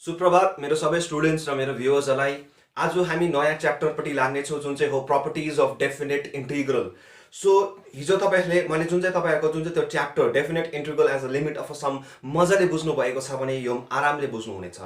सुप्रभात मेरो सबै स्टुडेन्ट्स र मेरो भ्युअर्सहरूलाई आज हामी नयाँ च्याप्टरपट्टि लाग्नेछौँ जुन चाहिँ हो properties of definite integral. So हिजो तपाईँहरूले मैले जुन चाहिँ तपाईँहरूको जुन चाहिँ त्यो chapter definite integral as a limit of a sum मजाले बुझ्नु भएको छ भने यो आरामले बुझ्नुहुनेछ।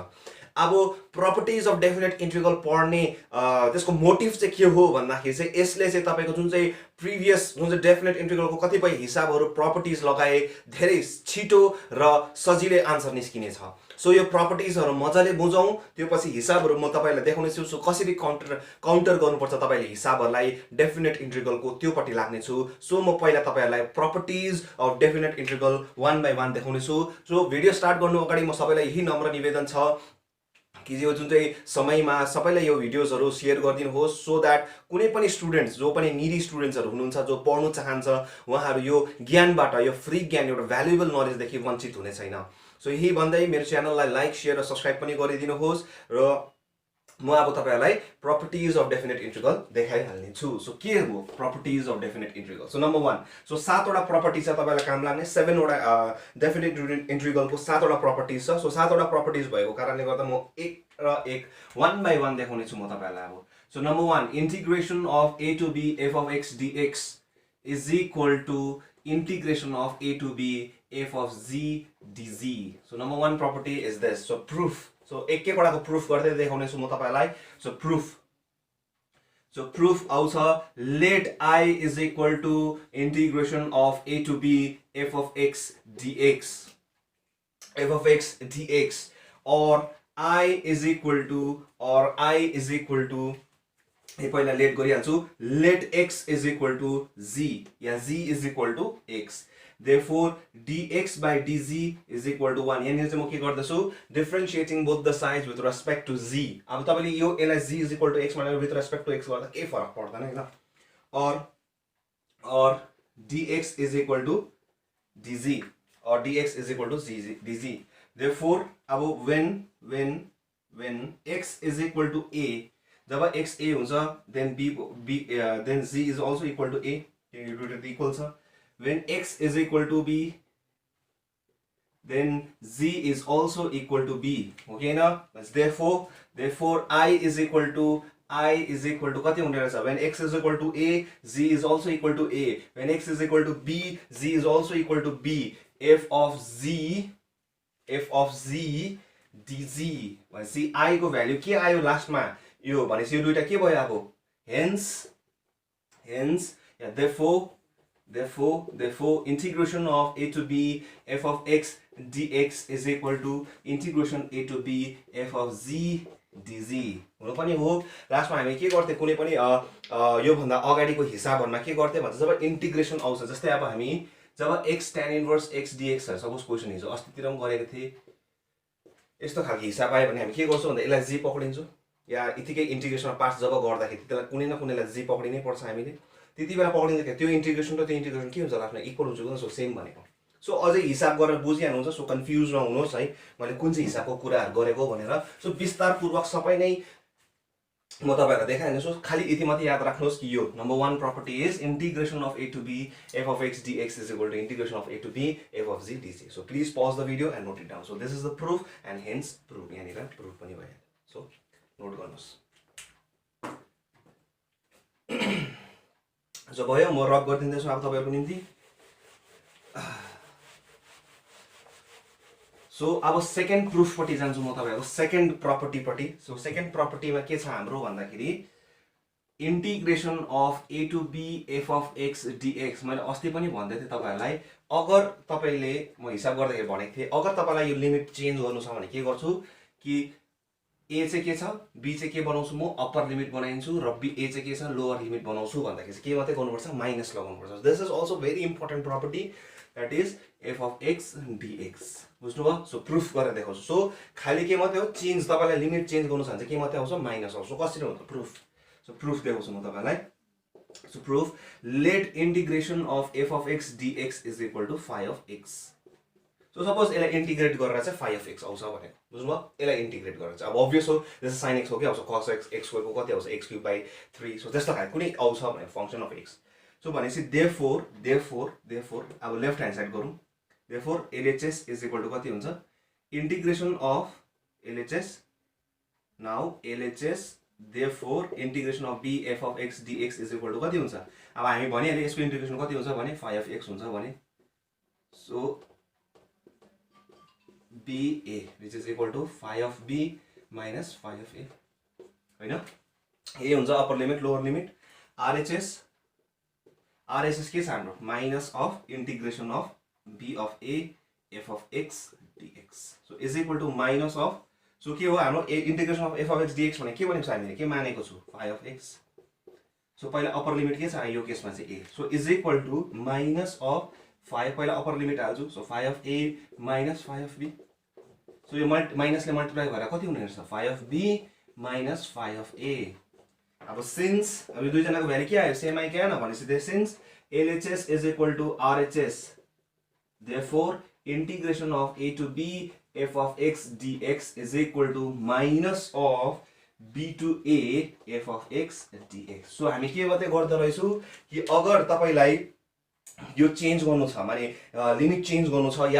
अब प्रपर्टिज अफ डेफिनेट इन्टिग्रल पढ्ने त्यसको मोटिभ चाहिँ के हो भन्दाखेरि चाहिँ यसले चाहिँ तपाईँको जुन चाहिँ प्रिभियस जुन चाहिँ डेफिनेट इन्टिग्रलको कतिपय हिसाबहरू प्रपर्टिज लगाए धेरै छिटो र सजिलै आन्सर निस्किनेछ। सो यो प्रपर्टिजहरू मजाले बुझौँ, त्यो पछि हिसाबहरू म तपाईँलाई देखाउनेछु। सो कसरी काउन्टर गर्नुपर्छ तपाईँले हिसाबहरूलाई डेफिनेट इन्टिग्रलको त्योपट्टि लाग्नेछु। सो म पहिला तपाईँहरूलाई properties of definite integral one by one देखाउनेछु। सो भिडियो स्टार्ट गर्नु अगाडि म सबैलाई यही नम्र निवेदन छ कि यो जुन चाहिँ समयमा सबैलाई यो भिडियोजहरू सेयर गरिदिनुहोस् सो द्याट कुनै पनि स्टुडेन्ट्स जो पनि निडी स्टुडेन्ट्सहरू हुनुहुन्छ जो पढ्नु चाहन्छ उहाँहरू यो ज्ञानबाट यो फ्री ज्ञान एउटा भ्यालुएबल नलेजदेखि वञ्चित हुने छैन। सो यही भन्दै मेरो च्यानललाई लाइक सेयर र सब्सक्राइब पनि गरिदिनुहोस् र म अब तपाईँहरूलाई प्रपर्टिज अफ डेफिनेट इन्टिग्रल देखाइहाल्नेछु। सो के हो properties of definite integral? So number one, so 7वटा प्रपर्टी छ तपाईँलाई काम लाग्ने। 7वटा डेफिनेट इन्टिग्रलको 7वटा प्रपर्टिज छ। सो 7वटा प्रपर्टिज भएको कारणले गर्दा म एक र एक वान बाई वान देखाउनेछु म तपाईँहरूलाई अब। So number one, integration of A to B F of X DX is equal to integration of a to b f of z dz. So number one property is this. So proof. So एक एकवटाको proof गर्दै देखाउनेछु म तपाईलाई. So proof आउँछ let I is equal to integration of a to b f of x dx or I is equal to पहिला late गरिहाल्छु let x is equal to z yeah z is equal to x. Therefore dx by dz is equal to 1. यहाँनिर चाहिँ म के गर्दैछु differentiating both the sides with respect to z. अब तपाईले यो यसलाई z is equal to x भनेर विथ रेस्पेक्ट टु x गर्दा केही फरक पर्दैन हैन। or dx is equal to dz or dx is equal to dz. Therefore अब when x is equal to a, job x a हुन्छ then then z is also equal to a, equal छ. When x is equal to b then z is also equal to b. Okay ना? Therefore I is equal to कति हुने रहेछ? When x is equal to a, z is also equal to a. When x is equal to b, z is also equal to b. f of z dz. भनेपछि I को value के आयो लास्टमा? यो भनेपछि यो दुईटा के भयो अब? hence therefore integration of a to b f of x dx is equal to integration a to b f of z dz हुनु पनि हो। लास्टमा हामी के गर्थे कुनै पनि यो भन्दा अगाडिको हिसाबहरुमा के गर्थे भन्छ जब इन्टिग्रेसन आउँछ, जस्तै अब हामी जब x tan inverse x dx छ, सपोज क्वेशन हिजो अस्तितिर पनि गरेको थिए, यस्तो खालको हिसाब आयो भने हामी के गर्छौं भन्दा यसलाई g पक्रिन्छौं या यतिकै इन्टिग्रेसनमा पार्ट्स जब गर्दाखेरि त्यसलाई कुनै न कुनैलाई जी पक्रिनै पर्छ हामीले। त्यति बेला पक्रिँदाखेरि त्यो इन्टिग्रेसन र त्यो इन्टिग्रेसन के हुन्छ लास्टमा इक्वल हुन्छ नि, सो सेम भनेको। सो अझै हिसाब गरेर बुझिहाल्नुहुन्छ, सो कन्फ्युज नहुनुहोस् है मैले कुन चाहिँ हिसाबको कुराहरु गरेको भनेर। सो विस्तारपूर्वक सबै नै म तपाईहरुलाई देखाइदिन्छु। खाली यति मात्रै याद राख्नुहोस् कि यो number 1 property is integration of a to b f of x dx is equal to integration of a to b f of z dz. So please pause the video and note it down. So this is the proof and hence proof. यहाँनिर proof पनि भयो। So note गर्नुहोस्। जो भयो म रब गरिदिन्दैछु अब तपाईहरुको निम्ति। सो अब सेकेन्ड प्रुफ पट्टि जान्छु म तपाईहरुको सेकेन्ड प्रपर्टी पट्टि। सो सेकेन्ड प्रपर्टीमा के छ हाम्रो भन्दाखेरि integration of a to b f of x dx। मैले अस्ति पनि भन्दै थिए तपाईहरुलाई, अगर तपाईले म हिसाब गर्दाखेरि भनेको थिए अगर तपाईलाई यो लिमिट चेन्ज गर्नु छ भने के गर्छु कि a चाहिँ के छ, b चाहिँ के बनाउँछु म अप्पर लिमिट बनाइन्छु र a चाहिँ के छ लोअर लिमिट बनाउँछु भन्दाखेरि के मात्रै गर्नुपर्छ माइनस लगाउनुपर्छ। This is also very important property, that is f of x dx। बुझ्नुभयो? सो प्रुफ गरेर देखाउँछु। सो खाली के मात्रै हो चेन्ज, तपाईलाई लिमिट चेन्ज गर्नु छ भने के मात्रै आउँछ माइनस आउँछ। कसरी हुन्छ प्रुफ? सो प्रुफ देखाउँछु म तपाईलाई। So proof let integration of f of x dx is equal to phi of x। So suppose यसलाई इंटीग्रेट गरेर चाहिँ phi of x आउँछ भनेको, बुझ्नुभयो? यसलाई इंटीग्रेट गरेर चाहिँ अब obvious हो जस्तो sin x हो के आउँछ cos x, x स्क्वायर को कति आउँछ x क्यूब by 3। सो त्यस्तो खाले कुनै आउँछ भने फंक्शन अफ x। सो भनेपछि therefore अब लेफ्ट ह्यान्ड साइड गरौँ। therefore LHS is equal to कति हुन्छ integration of LHS now LHS therefore integration of b f of x dx is equal to कति हुन्छ अब हामी भनिहाल्यो यसको इन्टिग्रेसन कति हुन्छ भने phi of x हुन्छ भने so ba which is equal to phi of b minus phi of a हैन a हुन्छ upper limit lower limit RHS के छ हाम्रो minus of integration of b of a f of x dx so is equal to minus of so के हो हाम्रो integration of f of x dx भने के भनेको छ हामीले के मानेको छु phi of x so पहिला अप्पर लिमिट के छ यो केसमा चाहिँ a so is equal to minus of phi पहिला अप्पर लिमिट हाल्छु so phi of a minus phi of b so यो माइनसले मल्टिप्लाई गरेर कति हुने रहेछ phi of b minus phi of a अब सिन्स अब यो दुई जनाको भ्यालु के आयो सेम आइ के आएन भनेपछि they since LHS is equal to RHS therefore integration of a to b f of x dx is equal to minus of b to a f of x dx so हामी के गर्दै गर्दै रहेछौ कि अगर तपाईलाई यो चेन्ज गर्नु छ माने लिमिट चेन्ज गर्नु छ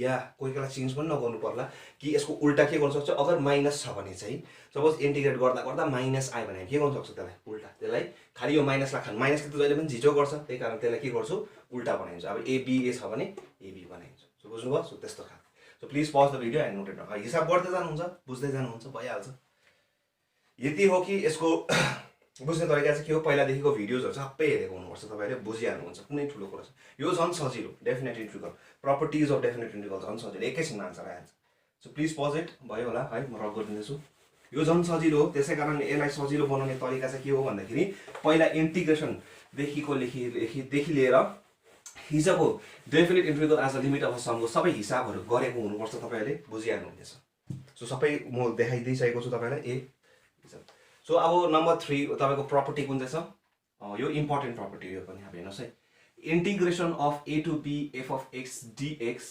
या कोही बेला चेन्ज पनि नगर्नु पर्ला कि यसको उल्टा के गर्न सक्छ अगर माइनस छ भने चाहिँ सपोज इन्टिग्रेट गर्दा गर्दा माइनस आयो भने के गर्न सक्छ त्यसलाई उल्टा त्यसलाई खाली यो माइनसलाई खान माइनसले त जहिले पनि झिजो गर्छ त्यही कारण त्यसलाई के गर्छु उल्टा बनाइन्छ अब a छ भने ab बनाइन्छ सो बुझ्नुभयो सो त्यस्तो खालको so please pause the video and note it down हिसाब गर्दै जानुहुन्छ बुझ्दै जानुहुन्छ भइहाल्छ यति हो कि यसको बुझ्ने तरिका चाहिँ के हो पहिलादेखिको भिडियोजहरु सबै हेरेको हुनुपर्छ तपाईहरुले बुझिहाल्नुहुन्छ कुनै ठुलो कुरा छ यो झन् सजिलो definite integral properties of definite integral झन् सजिलो एकैछिनमा आन्सर आइहाल्छ सो प्लिज पज इट भयो होला है म रक गरिदिन्छु यो झन् सजिलो हो त्यसै कारणले यसलाई सजिलो बनाउने तरिका चाहिँ के हो भन्दाखेरि पहिला इन्टिग्रेसन देखि लिएर हिजोको definite integral as a limit of समको सबै हिसाबहरु गरेको हुनुपर्छ तपाईहरुले बुझिहाल्नुहुनेछ सो सबै म देखाइदिइसकेको छु तपाईहरुलाई सो अब नम्बर 3 तपाईको प्रपर्टी कुन चाहिँ छ यो इम्पोर्टेन्ट प्रपर्टी हो पनि अब हेर्नुस् है integration of a to b f of x dx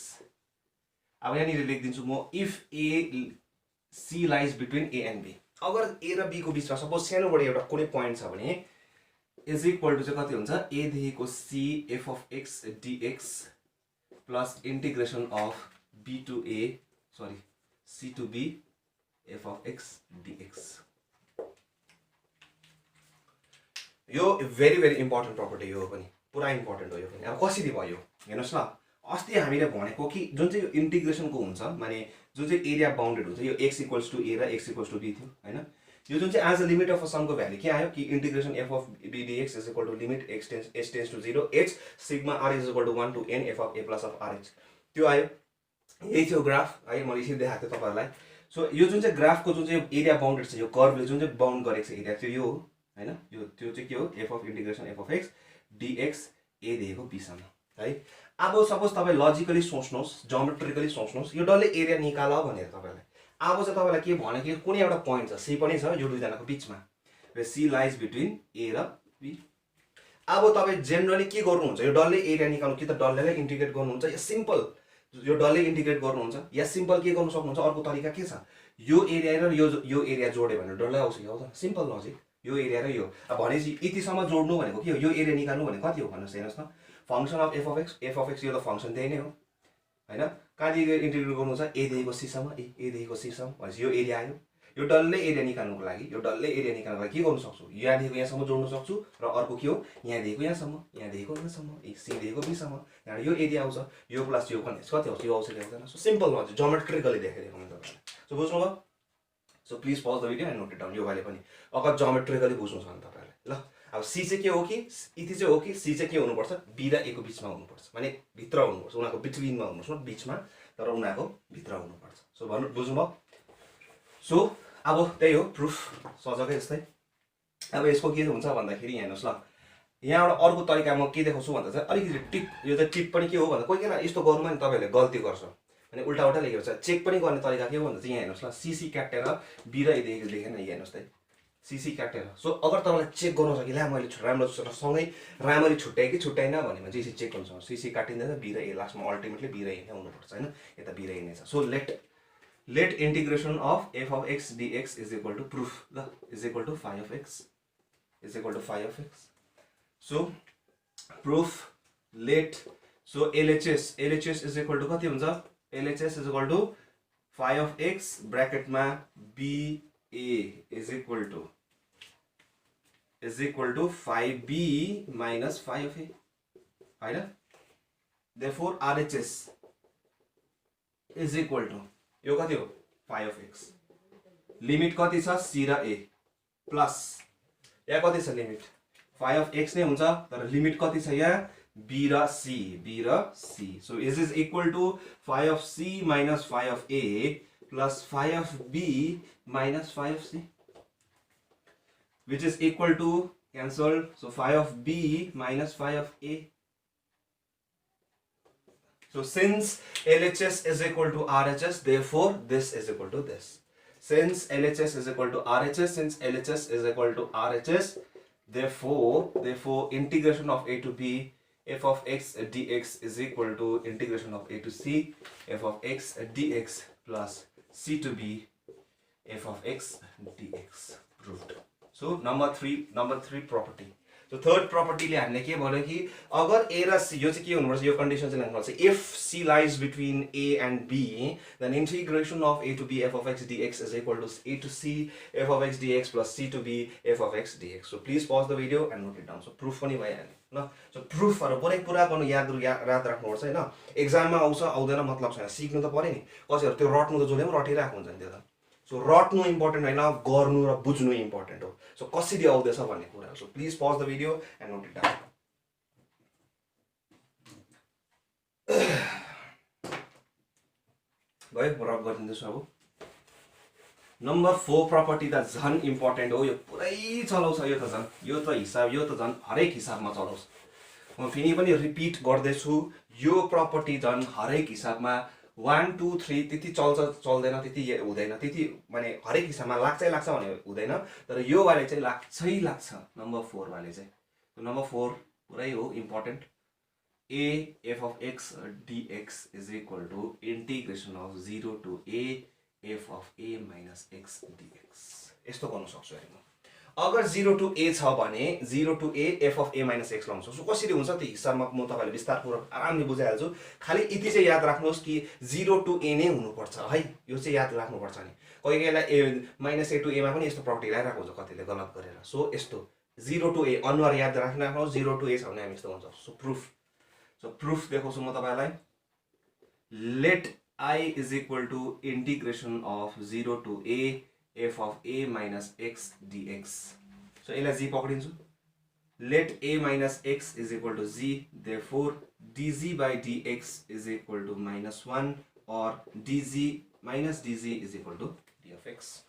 अब यहाँनिर लेखिदिन्छु म if a c lies between a and b अगर a र b को बीचमा सपोज सानोबाट एउटा कुनै पोइन्ट छ भने इज इक्वल टु चाहिँ कति हुन्छ a देखिको c f of x dx plus integration of b to a sorry c to b f of x dx यो भेरी भेरी इम्पोर्टेन्ट प्रपर्टी हो पनि पुरा इम्पोर्टेन्ट हो यो पनि अब कसरी भयो हेर्नुस् न अस्ति हामीले भनेको कि जुन चाहिँ यो इन्टिग्रेसनको हुन्छ माने जुन चाहिँ एरिया बाउन्डेड हुन्छ यो x इक्वल्स टु a र x इक्वल्स टु b थियो हैन यो जुन चाहिँ as a limit of a समको भ्यालु के आयो कि integration f of b dx is equal to limit x tends to 0 h sigma r is equal to 1 to n f of a plus of rh त्यो आयो यही थियो graph है मैले यसरी देखाएको थिएँ तपाईहरुलाई सो यो जुन चाहिँ ग्राफको जुन चाहिँ एरिया बाउन्डेड छ यो कर्वले जुन चाहिँ बाउन्ड गरेको छ एरिया चाहिँ यो हो हैन यो त्यो चाहिँ के हो f of integration f of x dx a दिएको b सम्म है अब सपोज तपाई लजिकली सोच्नुस् ज्योमेट्रिकली सोच्नुस् यो डल्लै एरिया निकाल भनेर तपाईलाई अब चाहिँ तपाईलाई के भन्यो कि कुनै एउटा पोइन्ट छ c पनि छ यो दुई जनाको बीचमा way c lies between a र b अब तपाई जनरली के गर्नुहुन्छ यो डल्लै एरिया निकाल्नु कि त डल्लैलाई इन्टिग्रेट गर्नुहुन्छ या सिम्पल यो डल्लै इन्टिग्रेट गर्नुहुन्छ या सिम्पल के गर्न सक्नुहुन्छ अर्को तरिका के छ यो एरिया र यो एरिया जोड्यो भने डल्लै आउँछ यो त सिम्पल लजिक यो एरिया र यो अब भनेपछि यतिसम्म जोड्नु भनेको के हो यो एरिया निकाल्नु भनेको कति हो भन्नुस् हेर्नुस् न function of f of x यो त फंक्सन त्यही नै हो हैन कहाँदेखि इन्टिग्रेट गर्नु छ a देखिको c सम्म a देखिको c सम्म भनेपछि यो एरिया आयो यो डल्लै एरिया निकाल्नुको लागि यो डल्लै एरिया निकाल्नुको लागि के गर्न सक्छु यहाँ देखिको यहाँसम्म जोड्न सक्छु र अर्को के हो यहाँ देखिको यहाँसम्म यहाँ देखिको यहाँसम्म c देखिको b सम्म यहाँ यो एरिया आउँछ यो प्लस यो कति आउँछ यो आउँछ ल्याउँदैन सो सिम्पल लजिक ज्योमेट्रिकली देखाइदिएको मैले तपाईलाई सो बुझ्नुभयो so please pause the video and note it down यो वाले पनि अगर ज्योमेट्रिकली बुझ्नु छ भने तपाईहरुले ल अब c चाहिँ के हो कि यति चाहिँ हो कि c चाहिँ के हुनुपर्छ b र a को बीचमा हुनुपर्छ माने भित्र हुनुपर्छ उनीहरुको बिट्विनमा हुनुपर्छ न बीचमा तर उनीहरुको भित्र हुनुपर्छ सो भन्नु बुझ्नुभयो सो अब त्यही हो प्रुफ सजकै जस्तै अब यसको के हुन्छ भन्दाखेरि हेर्नुस् ल यहाँबाट अर्को तरिका म के देखाउँछु भन्दा चाहिँ अलिकति टिप यो चाहिँ टिप पनि के हो भन्दा कोही बेला यस्तो गर्नुमा नि तपाईहरुले गल्ती गर्छ अनि उल्टा उल्टा लेखेको छ चेक पनि गर्ने तरिका के हो भन्दा चाहिँ यहाँ हेर्नुस् ल सीसी काटेर b र a देखिको लेखेन यहाँ हेर्नुस् त सीसी काटेर सो अगर तपाईलाई चेक गर्नु छ कि ला मैले सँगै राम्ररी छुट्याए कि छुट्याइन भने चाहिँ यसरी चेक गर्नु छ सीसी काटिँदैन b र a लास्टमा अल्टिमेटली b र a नै हुनुपर्छ हैन यता b र a नै छ so let integration of f of x dx is equal to proof ल is equal to phi of x is equal to phi of x so proof let so LHS is equal to कति हुन्छ LHS is equal to phi of x ब्रैकेटमा ba is equal to phi b minus phi of a, हैन? Therefore RHS is equal to यो कति हो phi of x, limit कति छ c र a plus यहाँ कति छ लिमिट phi of x नै हुन्छ तर लिमिट कति छ यहाँ b र c, so this is equal to phi of c minus phi of a plus phi of b minus phi of c, which is equal to cancelled, so phi of b minus phi of a. So since LHS is equal to RHS, therefore this is equal to this. Since LHS is equal to RHS, therefore integration of a to b f of x dx is equal to integration of a to c f of x dx plus c to b f of x dx. Proved. So number three property. So third property ले हामीले के भन्यो कि अगर a र c, यो चाहिँ के हुनुपर्छ, यो कन्डिसन चाहिँ लेख्नुपर्छ, if c lies between a and b, then integration of a to b f of x dx is equal to a to c f of x dx plus c to b f of x dx. So please pause the video and note it down. So proof पनि भइहाल्यो ल. So प्रुफहरु पुरा गर्नु याद राख्नुपर्छ हैन, एक्जाममा आउँछ आउँदैन मतलब छैन, सिक्नु त पर्यो नि. कसैहरु त्यो रट्नु त जसले पनि रटिरहेको हुन्छ नि त्यो त. So रट्नु इम्पोर्टेन्ट हैन, गर्नु र बुझ्नु इम्पोर्टेन्ट हो. So कसरी आउँदैछ भन्ने कुरा. So please pause the video and note it down. भयो म रब गरिदिन्छु अब. नम्बर 4 प्रपर्टी त झन् इम्पोर्टेन्ट हो, यो पुरै चलाउँछ, यो त झन् हरेक हिसाबमा चलाउँछ. म फेरि पनि रिपिट गर्दैछु, यो प्रपर्टी झन् हरेक हिसाबमा 1 2 3 त्यति चल्दैन, त्यति हुँदैन, त्यति माने हरेक हिसाबमा लाग्छ भने हुँदैन, तर यो वाले चाहिँ लाग्छ नम्बर 4 वाले चाहिँ. नम्बर 4 पुरै हो important. a f of x dx is equal to integration of 0 to a f of a minus x dx. यस्तो गर्न सक्छु हैन. अगर 0 to a छ भने 0 to a f of a minus x लाउन सक्छु. कसरी हुन्छ त्यो हिसाबमा म तपाईहरुले विस्तारपूर्वक आरामले बुझाइहाल्छु. खाली यति चाहिँ याद राख्नुहोस् कि 0 to a नै हुनुपर्छ है, यो चाहिँ याद राख्नुपर्छ नि. कोही माइनस a to a मा पनि यस्तो प्रपर्टी ल्याइराखेको हुन्छ कतिले गलत गरेर. सो यस्तो 0 to a अनुहार याद राख्नुहोस्, 0 to a छ भने हामी यस्तो भन्छौँ. सो प्रुफ देखाउँछु म तपाईलाई. Let I is equal to integration of 0 to a f of a minus x dx. So यसलाई z पक्रिन्छु. Let a minus x is equal to z, therefore dz by dx is equal to minus 1 or dz minus dz is equal to d of x.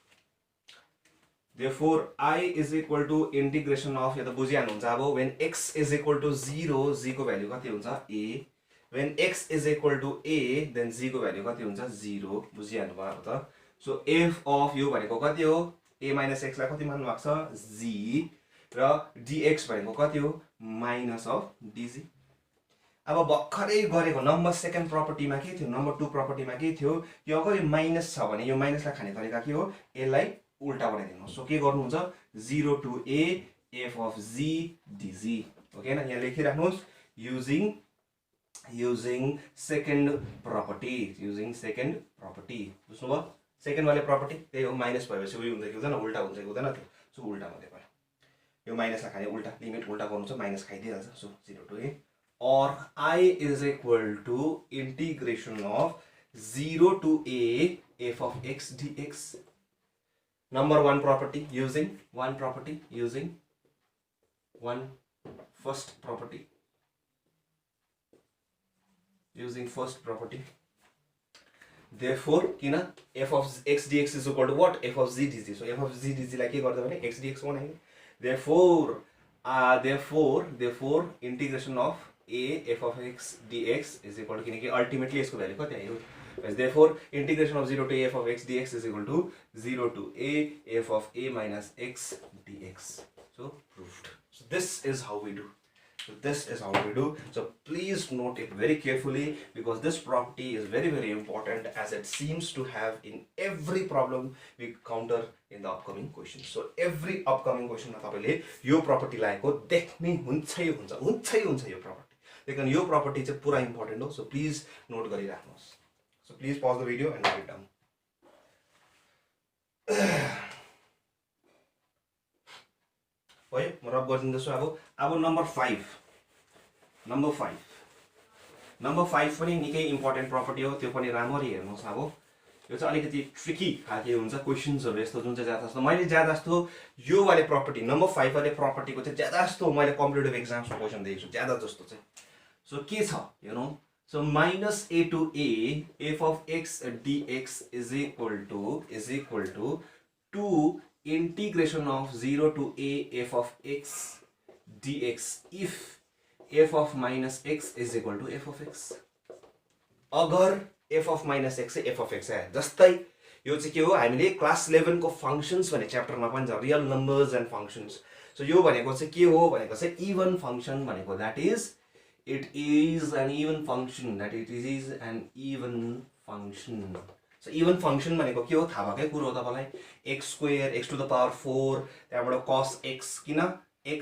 Therefore I is equal to integration of, यो त बुझिहाल्नुहुन्छ अब, when x is equal to 0, z को value कति हुन्छ a. When x is equal to a, then z को value कति हुन्छ 0. बुझिहाल्नु भयो त. So f of यो भनेको कति हो, a minus x लाई कति मान्नु भएको छ z, र dx भनेको कति हो माइनस अफ dz. अब भर्खरै गरेको नम्बर सेकेन्ड प्रपर्टीमा के थियो, नम्बर 2 प्रपर्टीमा के थियो, यो अगर यो माइनस छ भने यो माइनसलाई खाने तरिका के हो, यसलाई उल्टा बनाइदिनु. सो के गर्नुहुन्छ 0 to a f of z dz. Okay न, यहाँ लेखिराख्नुहोस् using second property. बुझ्नुभयो? सेकेन्ड वाले प्रपर्टी त्यही हो, माइनस भएपछि उयो हुन्छ कि हुँदैन, उल्टा हुन्छ कि हुँदैन त्यो. सो उल्टा मात्रै भयो. यो माइनसलाई खाने उल्टा, लिमिट उल्टा गर्नु छ, माइनस खाइदिइहाल्छ. So 0 to a or I is equal to integration of 0 to a f of x dx. Number 1 property using first property. Therefore किन f of x dx is equal to what, f of z dz. So f of z dz लाई के गर्दा भने x dx बनाइदिनु. Therefore integration of a f of x dx is equal to, किनकि ultimately यसको value कति आयो. Therefore integration of 0 to a f of x dx is equal to 0 to a f of a minus x dx. So proved. So this is how we do. So please note it very carefully, because this property is very very important, as it seems to have in every problem we counter in the upcoming questions. So every upcoming question मा तपाईले यो property लागेको देख्नै हुन्छै हुन्छ यो property. लेकिन यो property चाहिँ पुरा इम्पोर्टेन्ट हो. सो प्लिज नोट गरिराख्नुहोस्. So please pause the video and write it down. भयो म रब गरिदिँदैछु अब नम्बर 5 पनि निकै इम्पोर्टेन्ट प्रपर्टी हो त्यो पनि राम्ररी हेर्नुहोस् यो चाहिँ अलिकति ट्रिकी खालके हुन्छ क्वेसन्सहरू यस्तो जुन चाहिँ ज्यादा जस्तो मैले ज्यादा जस्तो यो वाले प्रपर्टी नम्बर 5 वाले प्रपर्टीको चाहिँ ज्यादा जस्तो मैले कम्पिटेटिभ एक्जाम्सको क्वेसन दिएको छु ज्यादा जस्तो चाहिँ सो के छ हेरौँ so minus a to a f of x dx is equal to 2 integration of 0 to a f of x dx if f of minus x is equal to f of x अगर f of minus x चाहिँ f of x है जस्तै यो चाहिँ के हो हामीले class 11 को फंक्शन्स भन्ने च्याप्टरमा पनि छ real numbers and functions so यो भनेको चाहिँ के हो भनेको चाहिँ इभन फंक्शन भनेको that is it is an even function so even function भनेको के हो थाहा भएकै कुरो हो तपाईलाई x square x to the power 4 त्यहाँबाट cos x किन x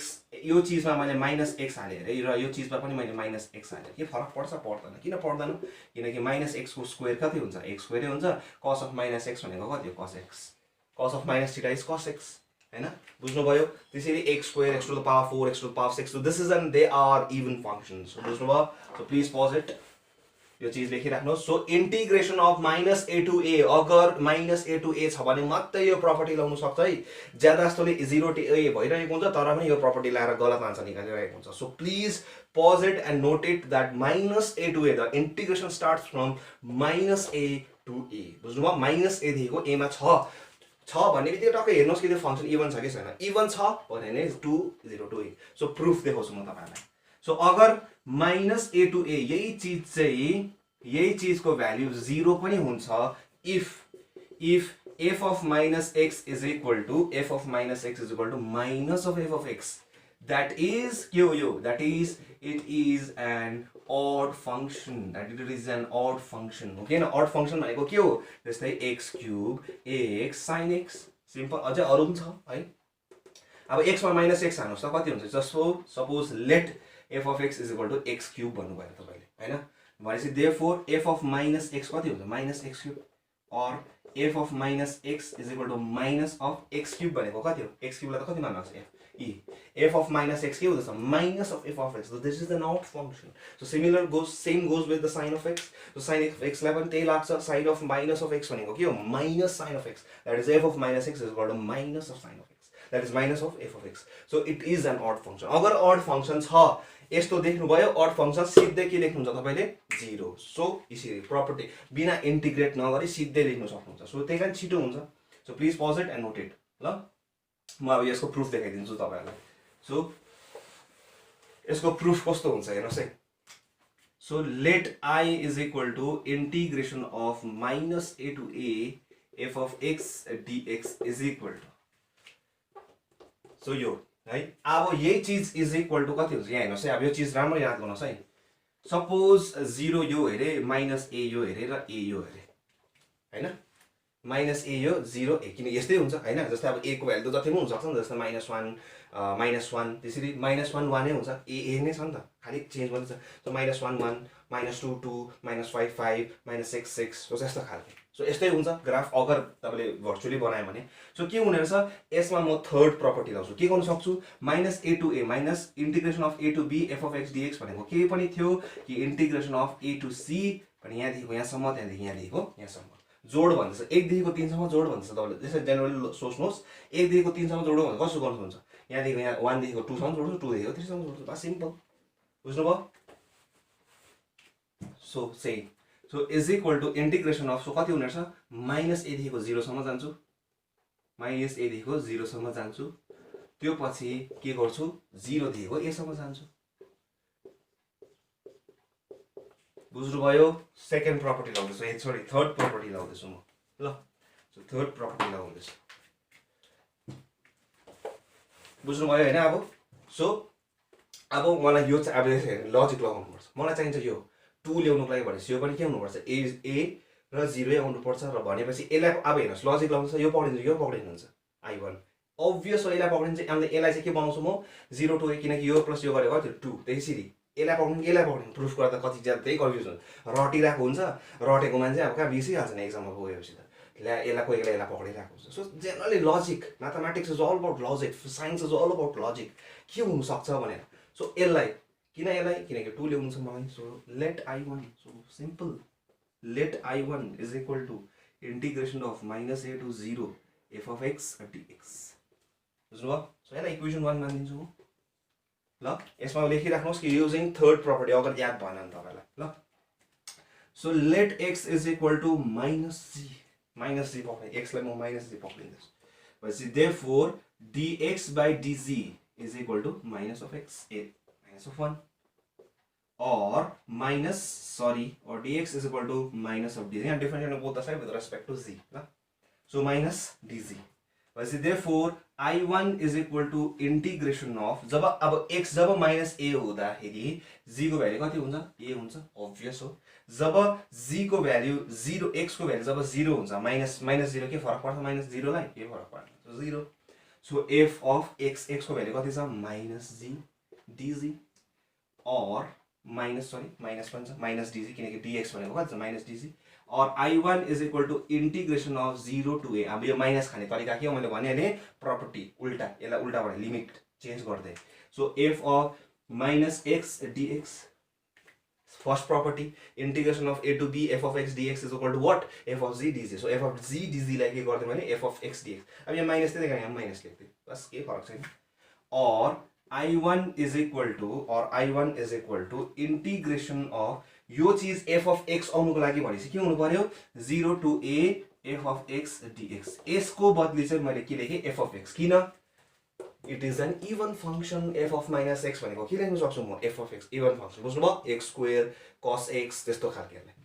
यो चीजमा मैले माइनस x हाले रे र यो चीजमा पनि मैले माइनस x हाले के फरक पर्छ पर्दैन किन पर्दैन किनकि माइनस x को स्क्वायर कति हुन्छ x स्क्वायर हुन्छ cos of minus x भनेको कति हो cos x cos of minus theta is cos x हैन बुझ्नुभयो त्यसैले x square x to the power 4 x to the power 6 so this is and they are even functions so बुझ्नुभयो so please pause it यो चीज लेखिराख्नुहोस् so integration of minus a to a अगर minus a to a छ भने मात्रै यो property लाउन सक्छ है ज्यादा जस्तोले 0 to a भइरहेको हुन्छ तर पनि यो प्रपर्टी लाएर गलत आन्सर निकालिरहेको हुन्छ so please pause it and note it that minus a to a the integration starts from minus a to a बुझ्नुभयो माइनस a देखिको a मा छ भन्ने बित्तिकै टक्कै हेर्नुहोस् कि त्यो फंक्शन इभन छ कि छैन इभन छ भने नै 2 0 to a सो प्रुफ देखाउँछु म तपाईहरुलाई सो अगर माइनस a to a यही चीज को भ्यालु 0 पनि हुन्छ if f of minus x is equal to minus of f of x that is it is an odd function okay na odd function भनेको के हो जस्तै x cube ax sin x simple अझै अरु पनि छ है अब x मा माइनस x हाल्नुस् त कति हुन्छ जस्तो suppose let f of x is equal to x cube भन्नु भयो तपाईले हैन भनेपछि therefore f of minus x कति हुन्छ minus x cube or f of minus x is equal to minus of x cube भनेको कति हो x cube लाई त कति मान्नु सक्छ f of minus x के हुँदैछ minus of f of x so this is an odd function so same goes with the sin of x so sin of x लाई पनि त्यही लाग्छ sin of minus of x भनेको के हो minus sin of x that is f of minus x is equal to minus of sin of x that is minus of f of x so it is an odd function अगर odd function छ यस्तो देख्नु भयो odd function सिधै के लेख्नुहुन्छ तपाईले 0 so यसरी प्रपर्टी बिना इन्टिग्रेट नगरी सिधै लेख्न सक्नुहुन्छ सो त्यही कारण छिटो हुन्छ so please pause it and note it ल म अब यसको प्रुफ देखाइदिन्छु तपाईहरुलाई सो यसको प्रुफ कस्तो हुन्छ हेर्नुस् है so late I is equal to integration of minus a to a f of x dx is equal to so यो है अब यही चीज इज इक्वल टु कति हुन्छ यहाँ हेर्नुस् है अब यो चीज राम्रो याद गर्नुस् है सपोज 0 यो हेरे माइनस a यो हेरे र a यो हेरे हैन माइनस a यो 0 a किन यस्तै हुन्छ हैन जस्तै अब a को भ्यालु त जति पनि हुन सक्छ नि जस्तै -1 त्यसरी -1 1 नै हुन्छ a नै छ नि त खाली चेन्ज मात्रै छ सो -1 1 -2 2 -5 5 -6 6 सो यस्तो खालको सो यस्तै हुन्छ ग्राफ अगर तपाईले भर्चुअली बनायो भने सो के हुने रहेछ यसमा म थर्ड प्रपर्टी लाउँछु के गर्न सक्छु minus a to a minus integration of a to b f of x dx भनेको के पनि थियो कि integration of a to c भने यहाँ देखिको यहाँसम्म त्यहाँदेखि यहाँ देखिको यहाँसम्म जोड भन्छ 1 देखिको 3 सम्म जोड भन्छ तपाईले त्यसै जनरली सोच्नुहोस् 1 देखिको 3 सम्म जोड्नु भने कसो गर्नुहुन्छ यहाँ देखिको यहाँ 1 देखिको 2 सम्म जोड्छु 2 देखिको 3 सम्म जोड्छु बस सिम्पल बुझ्नुभयो so say so is equal to integration of so कति हुने रहेछ माइनस a देखिको 0 सम्म जान्छु माइनस a देखिको 0 सम्म जान्छु त्यो पछि के गर्छु 0 देखिको a सम्म जान्छु बुझ्नुभयो सेकेन्ड प्रपर्टी लाउँदैछु सरी थर्ड प्रपर्टी लाउँदैछु म ल सो थर्ड प्रपर्टी लाउँदैछु बुझ्नुभयो हैन अब सो अब मलाई यो चाहिँ अब लजिक लगाउनु पर्छ मलाई चाहिन्छ यो 2 ल्याउनुको लागि भनेपछि यो पनि के हुनु पर्छ a र 0 आउनु पर्छ र भनेपछि यसलाई अब हेर्नुस् लजिक लगाउँछ यो पक्रिनुहुन्छ I1 obvious हो यसलाई पक्रिन्छ अनि यसलाई चाहिँ के बनाउँछु म 0 to a किनकि यो प्लस यो गरेको कति 2 त्यसरी यसलाई पक्रिनु प्रुफ गर्दा कति ज्यादा त्यही कन्फ्युजन रटिरहेको हुन्छ रटेको मान्छे अब कहाँ बिर्सिहाल्छ नि एक्जाममा गएपछि त यसलाई कोही बेला यसलाई पक्रिरहेको हुन्छ so generally logic mathematics is all about logic science is all about logic के हुनसक्छ भनेर सो यसलाई किनकि 2 ल्याउनु छ मलाई so let I1 so simple let I1 is equal to integration of -a to 0 f of x dx बुझ्नुभयो so यसलाई इक्वेसन 1 मानिदिन्छु म ल यसमा लेखिराख्नुहोस् कि युजिङ थर्ड प्रपर्टी अगर याद भएन भने तपाईलाई ल so let x is equal to -g x लाई म -g पक्रिन्दैछु भनेपछि therefore dx by dz is equal to minus of x minus of 1 or dx is equal to minus of dz and differentiate both the side with respect to z la so minus dz therefore I1 is equal to integration of जब अब x job minus a हुँदाखेरि z को value कति हुन्छ a हुन्छ obvious हो जब z को value 0 x को value जब 0 हुन्छ minus 0 के फरक पर्छ minus 0 लाई के फरक पर्छ so 0 so f of x को भ्यालु कति छ minus g dz or minus dz किनकि dx भनेको कति छ minus dz or I1 is equal to integration of 0 to a अब यो माइनस खाने तरिका के हो मैले भने नि प्रपर्टी उल्टा यसलाई उल्टा भने लिमिट चेन्ज गर्दै so f of minus x dx first property integration of a to b f of x dx is equal to what f of z dz so f of z dz लाई के गर्दै मैले f of x dx अब यहाँ minus त्यही कारण यहाँ minus लेख्दै बस के फरक छैन or I1 is equal to integration of यो चीज f of x आउनुको लागि भनेपछि के हुनु पर्यो 0 to a f of x dx यसको बदली चाहिँ मैले के लेखे f of x किन it is an even function f of minus x भनेको के लेख्न सक्छु म f of x even function बुझ्नुभयो x square cos x त्यस्तो खालकेलाई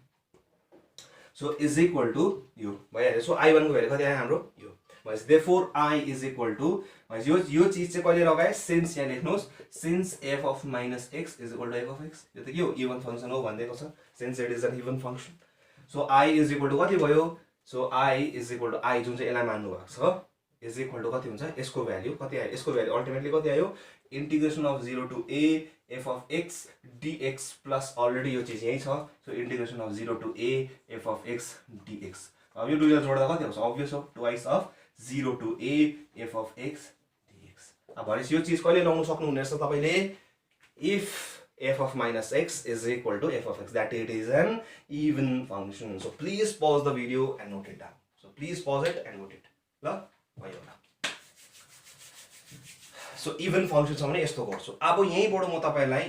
so is equal to यो भइहाल्यो सो I1 को भ्यालु कति आयो हाम्रो यो therefore I is equal to यो चीज चाहिँ कहिले लगाए since यहाँ लेख्नुहोस् since f of minus x is equal to f of x यो त के हो even function हो भनिदिएको छ since it is an even function so I is equal to कति भयो so I is equal to I जुन चाहिँ यसलाई मान्नु भएको छ is equal to कति हुन्छ यसको भ्यालु कति आयो यसको भ्यालु अल्टिमेटली कति आयो integration of 0 to a f of x dx plus already यो चीज यही छ so integration of 0 to a f of x dx अब यो दुईटा जोड्दा कति आउँछ obvious हो twice of 0 to a f of x dx अब भनेपछि यो चीज कहिले लाउन सक्नुहुने रहेछ तपाईले if f of minus x is equal to f of x that it is an even function so please pause the video and note it down so please pause it and note it ल भयो ल so even function छ भने यस्तो गर्छु अब यहीँबाट म तपाईलाई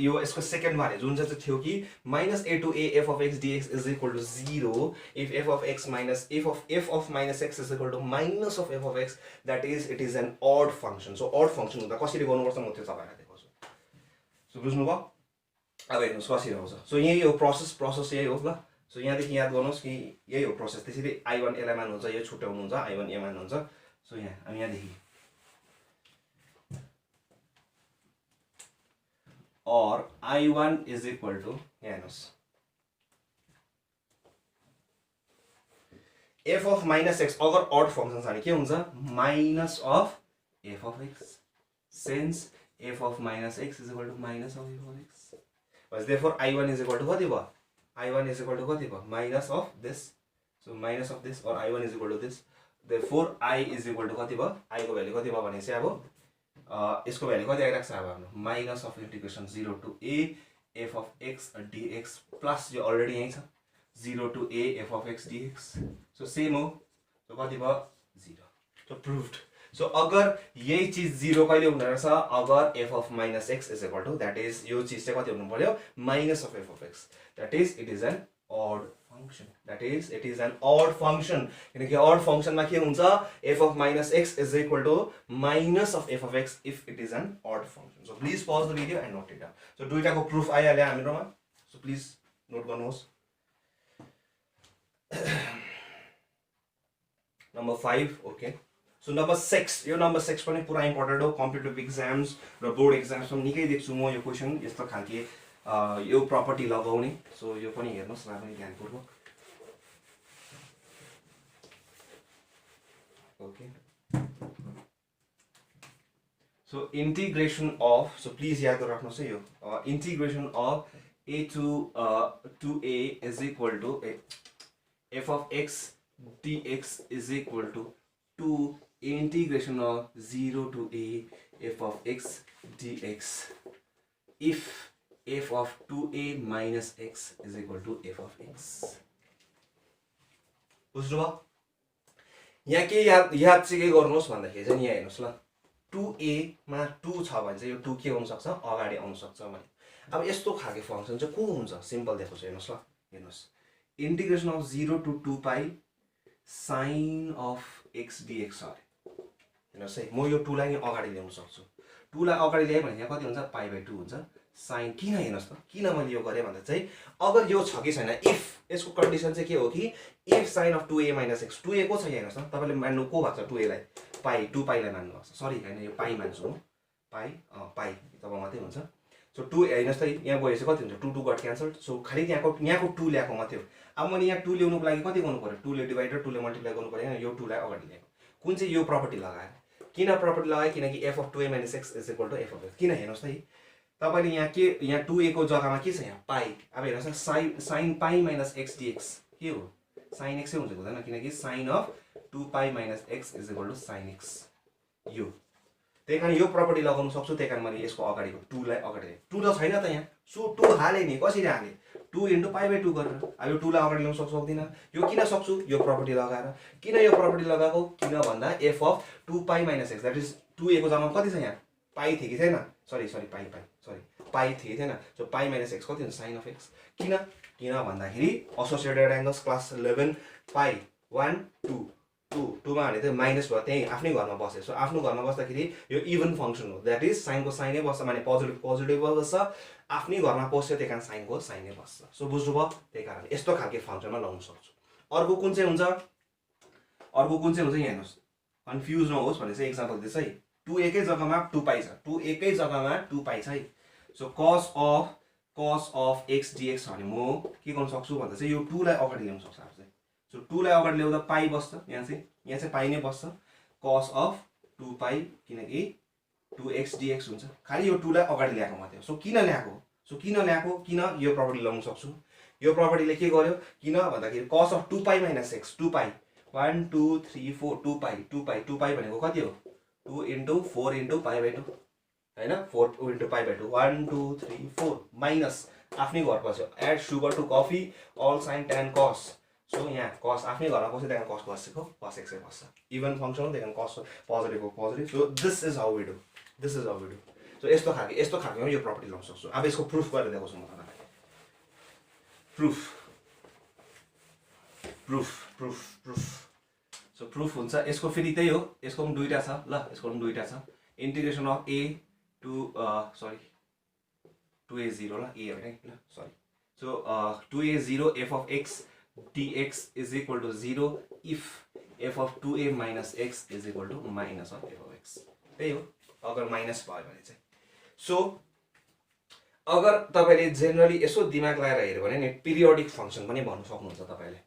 यो यसको सेकेन्ड बारे जुन चाहिँ थियो कि -a to a f of x dx is equal to 0 if f of x minus f of minus x is equal to minus of f of x that is it is an odd function so odd function हुँदा कसरी गर्नुपर्छ म त्यो तपाईलाई देखाउँछु so बुझ्नुभयो अब हेर्नुस् कसरी हुन्छ सो यही हो प्रोसेस यही हो ल सो यहाँदेखि याद गर्नुहोस् कि यही हो प्रोसेस त्यसरी I1 यसलाई मान्नुहुन्छ यो छुट्याउनु हुन्छ I1 यहाँ मान्नुहुन्छ सो यहाँ अब यहाँदेखि or I1 is equal to f of minus x अगर odd function छ भने के हुन्छ minus of f of x since f of minus x is equal to minus of f of x but therefore I1 is equal to कति भयो I1 is equal to कति भयो minus of this so minus of this or I1 is equal to this therefore I is equal to कति भयो I को value कति भयो भनेपछि अब यसको भ्यालु कति आइराख्छ अब हाम्रो minus of integration 0 to a f of x dx plus यो अलरेडी यही छ 0 to a f of x dx so same हो सो कति भयो 0 सो प्रूव्ड सो अगर यही चीज 0 कहिले हुने रहेछ अगर f of minus x is equal to that is यो चीज चाहिँ कति हुनु पर्यो minus of f of x that is it is an odd function that is it is an odd function किनकि odd function मा के हुन्छ f of minus x is equal to minus of f of x if it is an odd function so please pause the video and note it down so दुईटाको proof आइहाल्यो हामीरोमा so please note गर्नुहोस् number 5 okay so number 6 यो number 6 पनि पुरा important हो competitive exams र board exams मा निकै देख्छु म यो क्वेशन यस्तो खालके यो प्रपर्टी लगाउने सो यो पनि हेर्नुस् न पनि ध्यानपूर्वक okay so integration of so please याद राख्नुस् है यो integration of a to a is equal to f of x dx is equal to 2 integration of 0 to a f of x dx if f of 2a minus x is equal to f of x. बुझ्नुभयो? यहाँ के याद चाहिँ के गर्नुहोस् भन्दाखेरि चाहिँ यहाँ हेर्नुहोस् ल 2a मा 2 छ भने चाहिँ यो 2 के हुन सक्छ अगाडि आउन सक्छ भने अब यस्तो खालको फंक्सन चाहिँ को हुन्छ सिम्पल देखाउँछु हेर्नुहोस् ल हेर्नुहोस् integration of 0 to 2 pi sin of x dx अरे हेर्नुहोस् है म यो 2 लाई नि अगाडि ल्याउन सक्छु 2 लाई अगाडि ल्याए भने यहाँ कति हुन्छ π/2 हुन्छ sin किन हेर्नुहोस् त किन मैले यो गरे भन्दा चाहिँ अगर यो छ कि छैन इफ यसको कन्डिसन चाहिँ के हो कि if sin of 2a minus x 2a को छ हेर्नुहोस् न तपाईले मान्नु को भएको छ 2a लाई पाइ 2 पाइ लाई मान्नु भएको छ सरी हैन यो पाइ मान्छु म पाइ पाइ तब मात्रै हुन्छ सो 2 हेर्नुहोस् त यहाँ गएपछि कति हुन्छ 2 2 गट क्यान्सल्ड सो खाली यहाँको 2 ल्याएको मात्रै हो अब मैले यहाँ 2 ल्याउनुको लागि कति गर्नु पर्यो 2 ले डिभाइड र 2 ले मल्टिप्लाई गर्नु पर्यो हैन यो 2 लाई अगाडि ल्याएको कुन चाहिँ यो प्रपर्टी लगाएर किन प्रपर्टी लगाए किनकि f of 2a minus x is equal to f of x किन हेर्नुहोस् त तपाईले यहाँ के यहाँ 2a को जग्गामा के छ यहाँ पाइ अब हेर्नुहोस् न sin pi minus x dx के हो sin x हुन्छ हुँदैन किनकि sin of 2 pi minus x is equal to sin x यो त्यही कारण यो प्रपर्टी लगाउन सक्छु त्यही कारण मैले यसको अगाडिको 2 लाई अगाडि 2 त छैन त यहाँ सो 2 हाले नि कसरी हाले 2 into π/2 गरेर अब यो 2 लाई अगाडि ल्याउन सक्दिन यो किन सक्छु यो प्रपर्टी लगाएर किन यो प्रपर्टी लगाएको किन भन्दा f of 2 pi minus x that is 2a को जम्मा कति छ यहाँ पाइ थियो कि छैन सरी पाइ थियो थिएन सो पाइ माइनस x कति हुन्छ sin of x किन भन्दाखेरि एसोसिएटेड एंगल्स क्लास 11 पाइ 1 2 2 मा हाले त माइनस भयो त्यही आफ्नै घरमा बसे सो आफ्नो घरमा बस्दाखेरि यो इभन फंक्सन हो दैट इज sin को sin नै बस्छ माने पोजिटिभ बस्छ आफ्नै घरमा बस्यो त्यही कारण sin को sin नै बस्छ सो बुझ्नुभयो त्यही कारण यस्तो खालको फंक्सनमा लगाउन सक्छु अर्को कुन चाहिँ हुन्छ यहाँ हेर्नुस् कन्फ्युज नहोस् भने चाहिँ एक्जाम्पल दिस है 2 एकै जग्गामा 2 पाइ छ 2 एकै जग्गामा 2 पाइ छ है so cos of x dx भने म के गर्न सक्छु भन्दा चाहिँ यो 2 लाई अगाडि ल्याउन सक्छु अब चाहिँ सो 2 लाई अगाडि ल्याउँदा पाइ बस्छ यहाँ चाहिँ पाइ नै बस्छ cos of 2 पाइ किनकि 2x dx हुन्छ खाली यो 2 लाई अगाडि ल्याएको मात्रै हो सो किन ल्याएको किन यो प्रपर्टी लगाउन सक्छु यो प्रपर्टीले के गर्यो किन भन्दाखेरि cos of 2 पाइ minus x 2 पाइ 1 2 3 4 2 पाइ भनेको कति हो 2 into 4 into π/2 हैन 4 into π/2 1 2 3 4 माइनस आफ्नै घर बस्यो add sugar to coffee all sine tan cos so यहाँ cos आफ्नै घरमा बस्यो त्यहाँ cos बसेको cos x बस्छ इभन फंक्सन हो त्यहाँ cos positive so this is how we do so यस्तो खालको यो प्रपर्टी लगाउन सक्छु अब यसको प्रुफ गरेर देखाउँछु म तपाईलाई प्रुफ सो प्रुफ हुन्छ यसको फेरि त्यही हो यसको पनि दुईटा छ ल यसको पनि दुईटा छ integration of a to 2a0 ल a हैन ल sorry so 2a0 f of x dx is equal to 0 if f of 2a minus x is equal to minus of f of x त्यही हो अगर माइनस भयो भने चाहिँ so अगर तपाईले जेनरली यसो दिमाग लगाएर हेर्यो भने नि पिरियोडिक फंक्सन पनि भन्न सक्नुहुन्छ तपाईले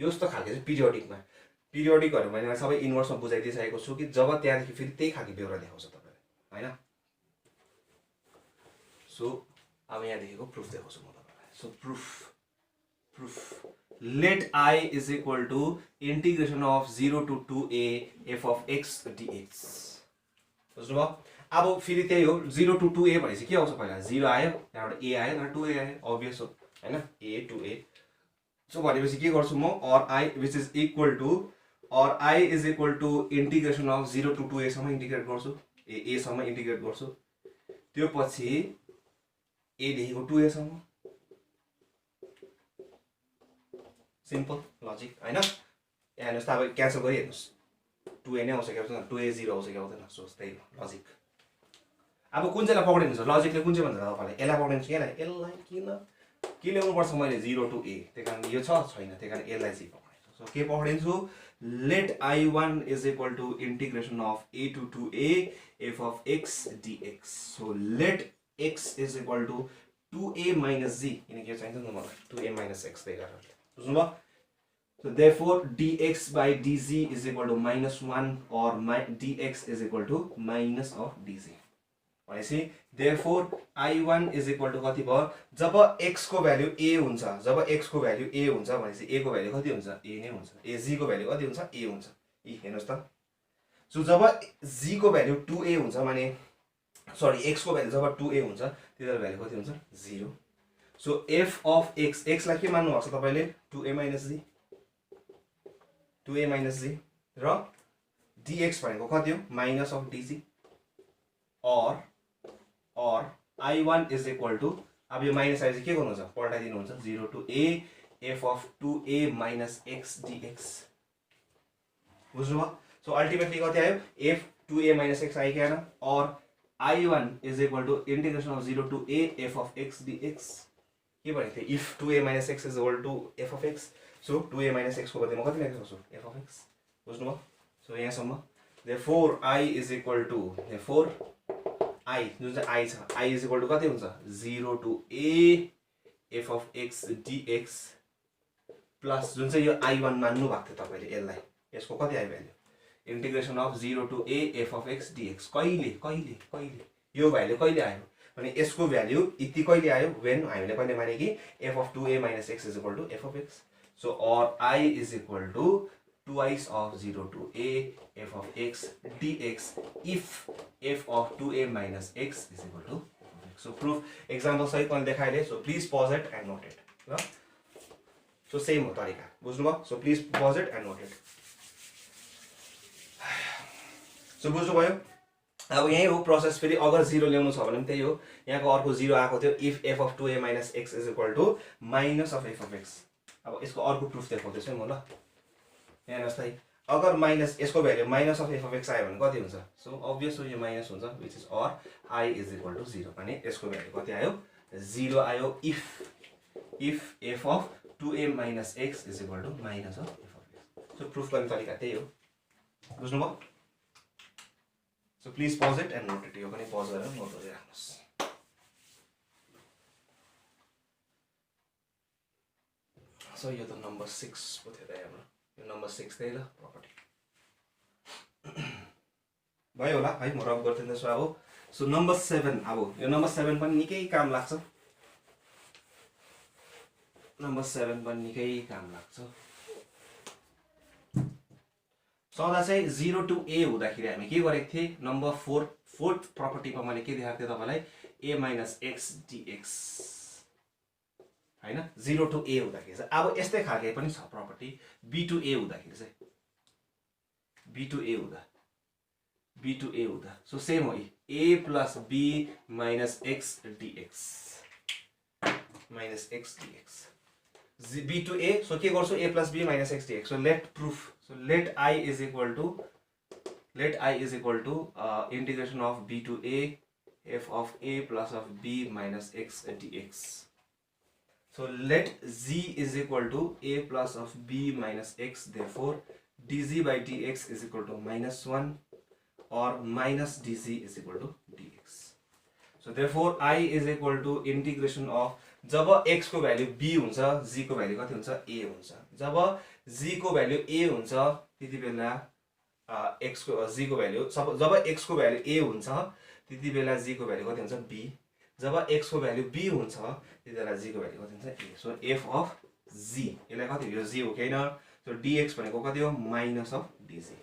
यस्तो खालको चाहिँ पिरियोडिकहरु मैले सबै इन्भर्समा बुझाइदिसकेको छु कि जब त्यहाँदेखि फेरि त्यही खालको बेहोरा देखाउँछ तपाईले हैन सो अब यहाँ देखेको प्रुफ देखाउँछु म तपाईलाई so proof let I is equal to integration of 0 to 2a f of x dx बुझ्नुभयो अब फेरि त्यही हो 0 to 2a भनेपछि के आउँछ पहिला 0 आयो त्यहाँबाट a आयो त्यहाँबाट 2a आयो अभियस हो हैन a to a सो भनेपछि के गर्छु म or I which is equal to or I is equal to integration of 0 to 2a सम्म इन्टिग्रेट गर्छु a सम्म इन्टिग्रेट गर्छु त्यो पछि a देखिको 2a सम्म सिम्पल लजिक हैन यहाँ हेर्नुस् त अब क्यान्सल गरिहेर्नुस् 2a नै आउँछ कि आउँदैन 2a0 आउँछ कि आउँदैन सो त्यही हो लजिक अब कुन चाहिँलाई पक्रिनुहुन्छ लजिकले कुन चाहिँ भन्छ तपाईले यसलाई पक्रिन्छ कि यसलाई किन के ल्याउनु पर्छ मैले 0 to a त्यही कारण यो छ छैन त्यही कारण यसलाई चाहिँ पक्रिन्छु सो के पक्रिन्छु let I1 is equal to integration of a to 2a f of x dx so let x is equal to 2a minus z किनकि यो चाहिन्छ नि मलाई 2a minus x त्यही कारण बुझ्नुभयो so therefore dx by dz is equal to -1 or dx is equal to minus of dz भनेपछि therefore I1 is equal to कति भयो जब x को भ्यालु a हुन्छ जब x को भ्यालु a हुन्छ भनेपछि a को भ्यालु कति हुन्छ a नै हुन्छ a g को भ्यालु कति हुन्छ a हुन्छ यी हेर्नुस् त सो जब g को भ्यालु 2a हुन्छ भने सरी x को भ्यालु जब 2a हुन्छ त्यसको भ्यालु कति हुन्छ 0 so f of x x लाई के मान्नु भएको छ तपाईले 2a - g 2a - g र dx भनेको कति हो minus of dg or I1 is equal to अब यो माइनस आएपछि के गर्नुहुन्छ पल्टाइदिनु हुन्छ 0 to a f of 2a minus x dx बुझ्नुभयो सो अल्टिमेटली कति आयो f 2a minus x आयो कि आएन or I1 is equal to integration of 0 to a f of x dx के भनेको थियो if 2a minus x is equal to f of x so 2a minus x को बदलीमा कति लेख्न सक्छु f of x बुझ्नुभयो सो यहाँसम्म therefore I is equal to therefore I जुन चाहिँ I छ I is equal to कति हुन्छ 0 to a f of x dx plus जुन चाहिँ यो I1 मान्नु भएको थियो तपाईले यसलाई यसको कति आयो value integration of 0 to a f of x dx कहिले यो भ्यालु कहिले आयो भने यसको भ्यालु यति कहिले आयो व्हेन हामीले कहिले माने कि f of 2a minus x is equal to f of x so or I is equal to twice of 0 to a f of x dx if f of 2a minus x is equal to f of x. So proof example सहित मैले देखाइले so please pause it and note it ल so same हो तरिका बुझ्नुभयो so please pause it and note it so बुझ्नुभयो अब यही हो प्रोसेस फेरि अगर 0 ल्याउनु छ भने पनि त्यही हो यहाँको अर्को 0 आएको थियो if f of 2a minus x is equal to minus of f of x अब यसको अर्को प्रुफ देखाउँदैछु म ल हेर्नुस् त अगर माइनस यसको value minus of f of x आयो भने कति हुन्छ सो अब्भियस हो यो माइनस हुन्छ व्हिच इज और I is equal to 0 भने यसको भ्यालु कति आयो 0 आयो if f of 2a minus x is equal to minus of f of x so proof गर्ने तरिका त्यही हो बुझ्नुभयो so please pause it and note it यो पनि पज गरेर नोट गर्दै राख्नुस् सो यो त नम्बर 6 पो थियो त हाम्रो यो नम्बर 6 त्यही ल प्रपर्टी भयो होला है म रब गर्दिन्छु अब सो नम्बर 7 अब यो नम्बर 7 पनि निकै काम लाग्छ नम्बर 7 पनि निकै काम लाग्छ सदा चाहिँ 0 to a हुँदाखेरि हामी के गरेको थिए नम्बर 4 फोर्थ प्रपर्टीमा मैले के देखाएको थिए तपाईलाई a minus x dx हैन 0 to a हुँदाखेरि चाहिँ अब यस्तै खालके पनि छ प्रपर्टी b to a हुँदाखेरि चाहिँ b to a हुँदा सो सेम हो a plus b minus x dx b to a so के गर्छु a plus b minus x dx so let proof so let I is equal to integration of b to a f of a plus of b minus x dx so let z is equal to a plus of b minus x therefore dz by dx is equal to -1 or minus dz is equal to dx so therefore I is equal to integration of जब x को value b हुन्छ g को value कति हुन्छ a हुन्छ जब g को value a हुन्छ त्यति बेला x को g को भ्यालु जब x को भ्यालु a हुन्छ त्यति बेला g को भ्यालु कति हुन्छ b जब x को भ्यालु b हुन्छ त्यति बेला g को भ्यालु कति हुन्छ a so f of g यसलाई कति यो g हो कि हैन सो dx भनेको कति हो minus of dg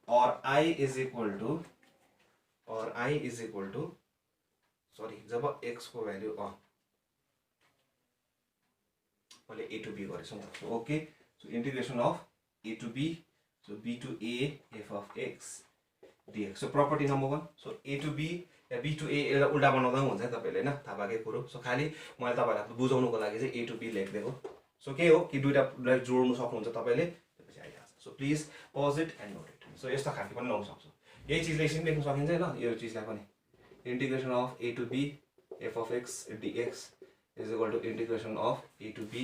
or I is equal to sorry जब x को भ्यालु मैले a to b गरेछु नि त okay so integration of a to b so b to a f of x dx so property number 1 so a to b yeah b to a यसलाई उल्टा बनाउँदा हुन्छ तपाईले हैन थाहा भएकै कुरो सो खाली मैले तपाईलाई बुझाउनको लागि चाहिँ a to b लेख्दिएको सो के हो कि दुईटालाई जोड्नु सक्नुहुन्छ तपाईले त्यसपछि आइहाल्छ so please pause it and note it so यस्तो खालको पनि लाउन सक्छु यही चीजले एकछिन लेख्न सकिन्छ हैन यो चीजलाई पनि integration of a to b f of x dx is equal to integration of a to b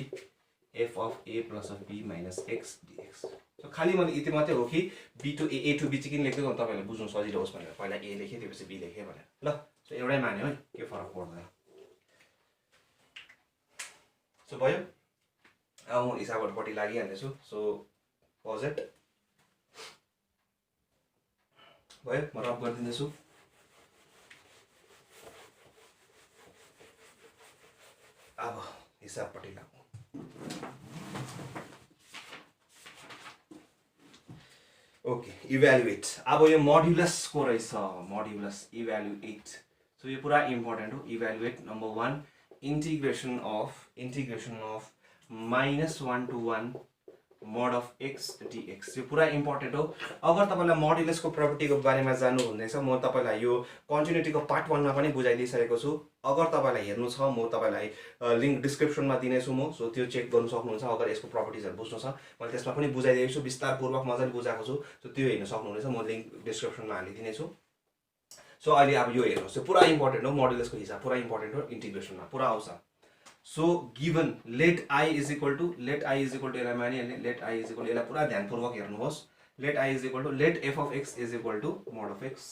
f of a plus of b minus x dx so खाली मैले यति मात्रै हो कि b to a to b चाहिँ किन लेख्दै गर्नु तपाईहरुले बुझ्नु सजिलो होस् भनेर पहिला a लेखे त्यसपछि b लेखे भनेर ल सो एउटै मान्यो है के फरक पर्दैन सो भयो अब म हिसाबहरुपट्टि लागिहाल्ने छु सो पज इट भयो म रब गर्दिन्छु अब हिसाबपट्टि लागौँ। Okay, evaluate. अब यो मोड्युलसको रहेछ, मोड्युलस इभ्यालुएट। सो यो पुरा इम्पोर्टेन्ट हो। Evaluate number 1 integration of -1 to 1 mod of x dx। यो पुरा इम्पोर्टेन्ट हो। अगर तपाईलाई मोड्युलसको प्रपर्टीको बारेमा जान्नु हुँदैछ, म तपाईलाई यो कन्टिन्युटीको पार्ट 1 मा पनि बुझाइदिइसकेको छु। अगर तपाईलाई हेर्नु छ, म तपाईलाई लिंक डिस्क्रिप्सनमा दिनेछु म, सो त्यो चेक गर्नु सक्नुहुन्छ। अगर यसको प्रपर्टीजहरु बुझ्नु छ, मैले त्यसमा पनि बुझाइदिएको छु, विस्तारपूर्वक मजाले बुझाएको छु। सो त्यो हेर्न सक्नुहुनेछ, म लिंक डिस्क्रिप्सनमा हालिदिनेछु। सो अहिले अब यो हेर्नुस्, यो पुरा इम्पोर्टेन्ट हो। मोड्युलसको हिसाब पुरा इम्पोर्टेन्ट हो, इंटीग्रेशनमा पुरा आउँछ। So given let I is equal to यसलाई मानिहाल्ने, लेट आई इज इक्वल, यसलाई पुरा ध्यानपूर्वक हेर्नुहोस्। Let I is equal to let f of x is equal to mod of x.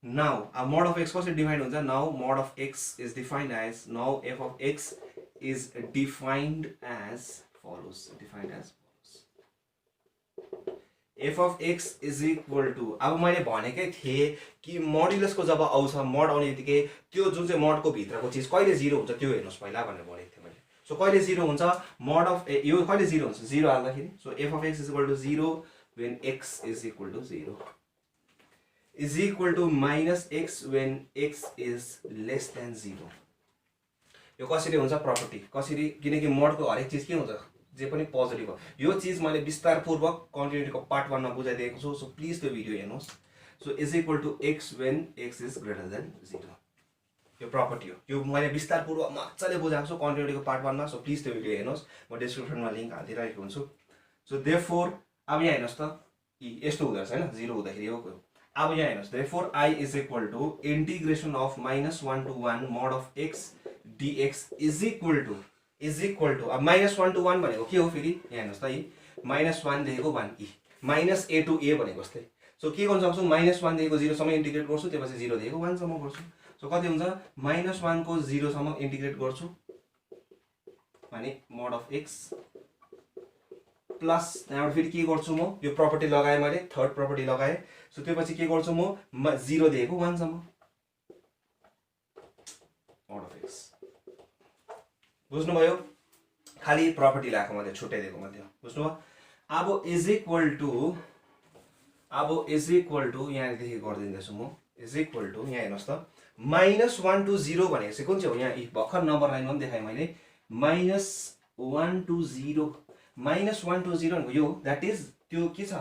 Now अब मोड अफ एक्स कसरी डिफाइन हुन्छ? Now mod of x is defined as, now f of x is defined as follows, defined as f of x is equal to, अब मैले भनेकै थिएँ कि मोड्युलसको जब आउँछ, मोड आउने बित्तिकै त्यो जुन चाहिँ मोडको भित्रको चिज कहिले 0 हुन्छ त्यो हेर्नुहोस् पहिला भनेर भनेको थिएँ मैले। सो कहिले 0 हुन्छ? मोड अफ यो कहिले 0 हुन्छ? 0 हाल्दाखेरि। So f of x is equal to 0 when x is equal to 0 is equal to minus x when x is less than 0। यो कसरी हुन्छ प्रपर्टी? कसरी? किनकि मोडको हरेक चीज के हुन्छ? जे पनि पोजिटिभ हो। यो चीज मैले विस्तारपूर्वक कन्टिन्युटीको पार्ट 1 मा बुझाइदिएको छु। सो प्लिज त्यो भिडियो हेर्नुहोस्। So is equal to x when x is greater than 0। यो प्रपर्टी हो। यो मैले विस्तारपूर्वक मजाले बुझाएको छु कन्टिन्युटीको पार्ट 1 मा। सो प्लिज त्यो भिडियो हेर्नुहोस्, म डिस्क्रिप्सनमा लिंक हालिदिरहेको हुन्छु। सो देयरफोर अब यहाँ हेर्नुहोस् त, यस्तो हुँदो रहेछ हैन, 0 हुँदाखेरि यो। अब यहाँ हेर्नुहोस्, therefore i is equal to integration of -1 to 1 mod of x dx is equal to अब -1 to 1 भनेको के हो फेरि? यहाँ हेर्नुहोस् त, -1 देखिको 1 e minus a to a भनेको जस्तै। सो के गर्न सक्छु? -1 देखिको 0 सम्म इन्टिग्रेट गर्छु, त्यसपछि 0 देखिको 1 सम्म गर्छु। सो कति हुन्छ? -1 को 0 सम्म इन्टिग्रेट गर्छु भने mod of x प्लस त्यहाँबाट फेरि के गर्छु म? यो प्रपर्टी लगाएँ मैले, थर्ड प्रपर्टी लगाएँ। सो त्यसपछि के गर्छु म? 0 देखिको 1 सम्म mod of x। बुझ्नुभयो? खाली प्रपर्टी ल्याएको मैले, छुट्याइदिएको मैले, बुझ्नुभयो? अब इज इक्वल टू यहाँदेखि गरिदिँदैछु म, इज इक्वल टू यहाँ हेर्नुहोस् त, -1 to 0 भनेको चाहिँ कुन चाहिँ हो? यहाँ भर्खर नम्बर लाइनमा पनि देखाएँ मैले, -1 to 0 भनेको यो, द्याट इज त्यो के छ?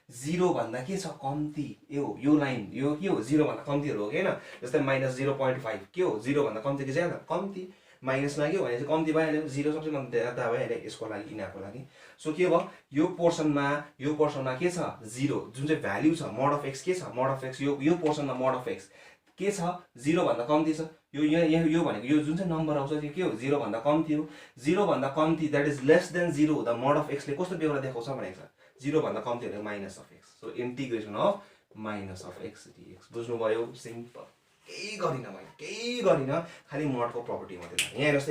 0 भन्दा के छ? कम्ती। यो लाइन यो के हो? 0 भन्दा कम्तीहरु हो हैन? जस्तै -0.5 के हो? 0 भन्दा कम्ती कि ज्यादा? कम्ती। माइनस लाग्यो भने चाहिँ कम्ती भइहाल्यो, 0 सबसे भन्दा ज्यादा भइहाल्यो यसको लागि, यिनीहरुको लागि। सो के भयो? यो पोर्सनमा के छ? 0 जुन चाहिँ भ्यालु छ मोड अफ एक्स के छ? मोड अफ एक्स यो पोर्सनमा मोड अफ एक्स के छ? 0 भन्दा कम्ती छ। यो भनेको यो जुन चाहिँ नम्बर आउँछ त्यो के हो? 0 भन्दा कम्ती हो। 0 भन्दा कम्ती द्याट इज लेस देन 0 हुँदा मोड अफ एक्स ले कस्तो बेहोरा देखाउँछ भनेको छ? 0 भन्दा कम्ती भनेको minus of x. So integration of minus of x dx। बुझ्नुभयो? सिम्पल। केही गरिन, खाली मोडको प्रपर्टी मात्रै लाग्यो। यहाँ हेर्नुहोस् त,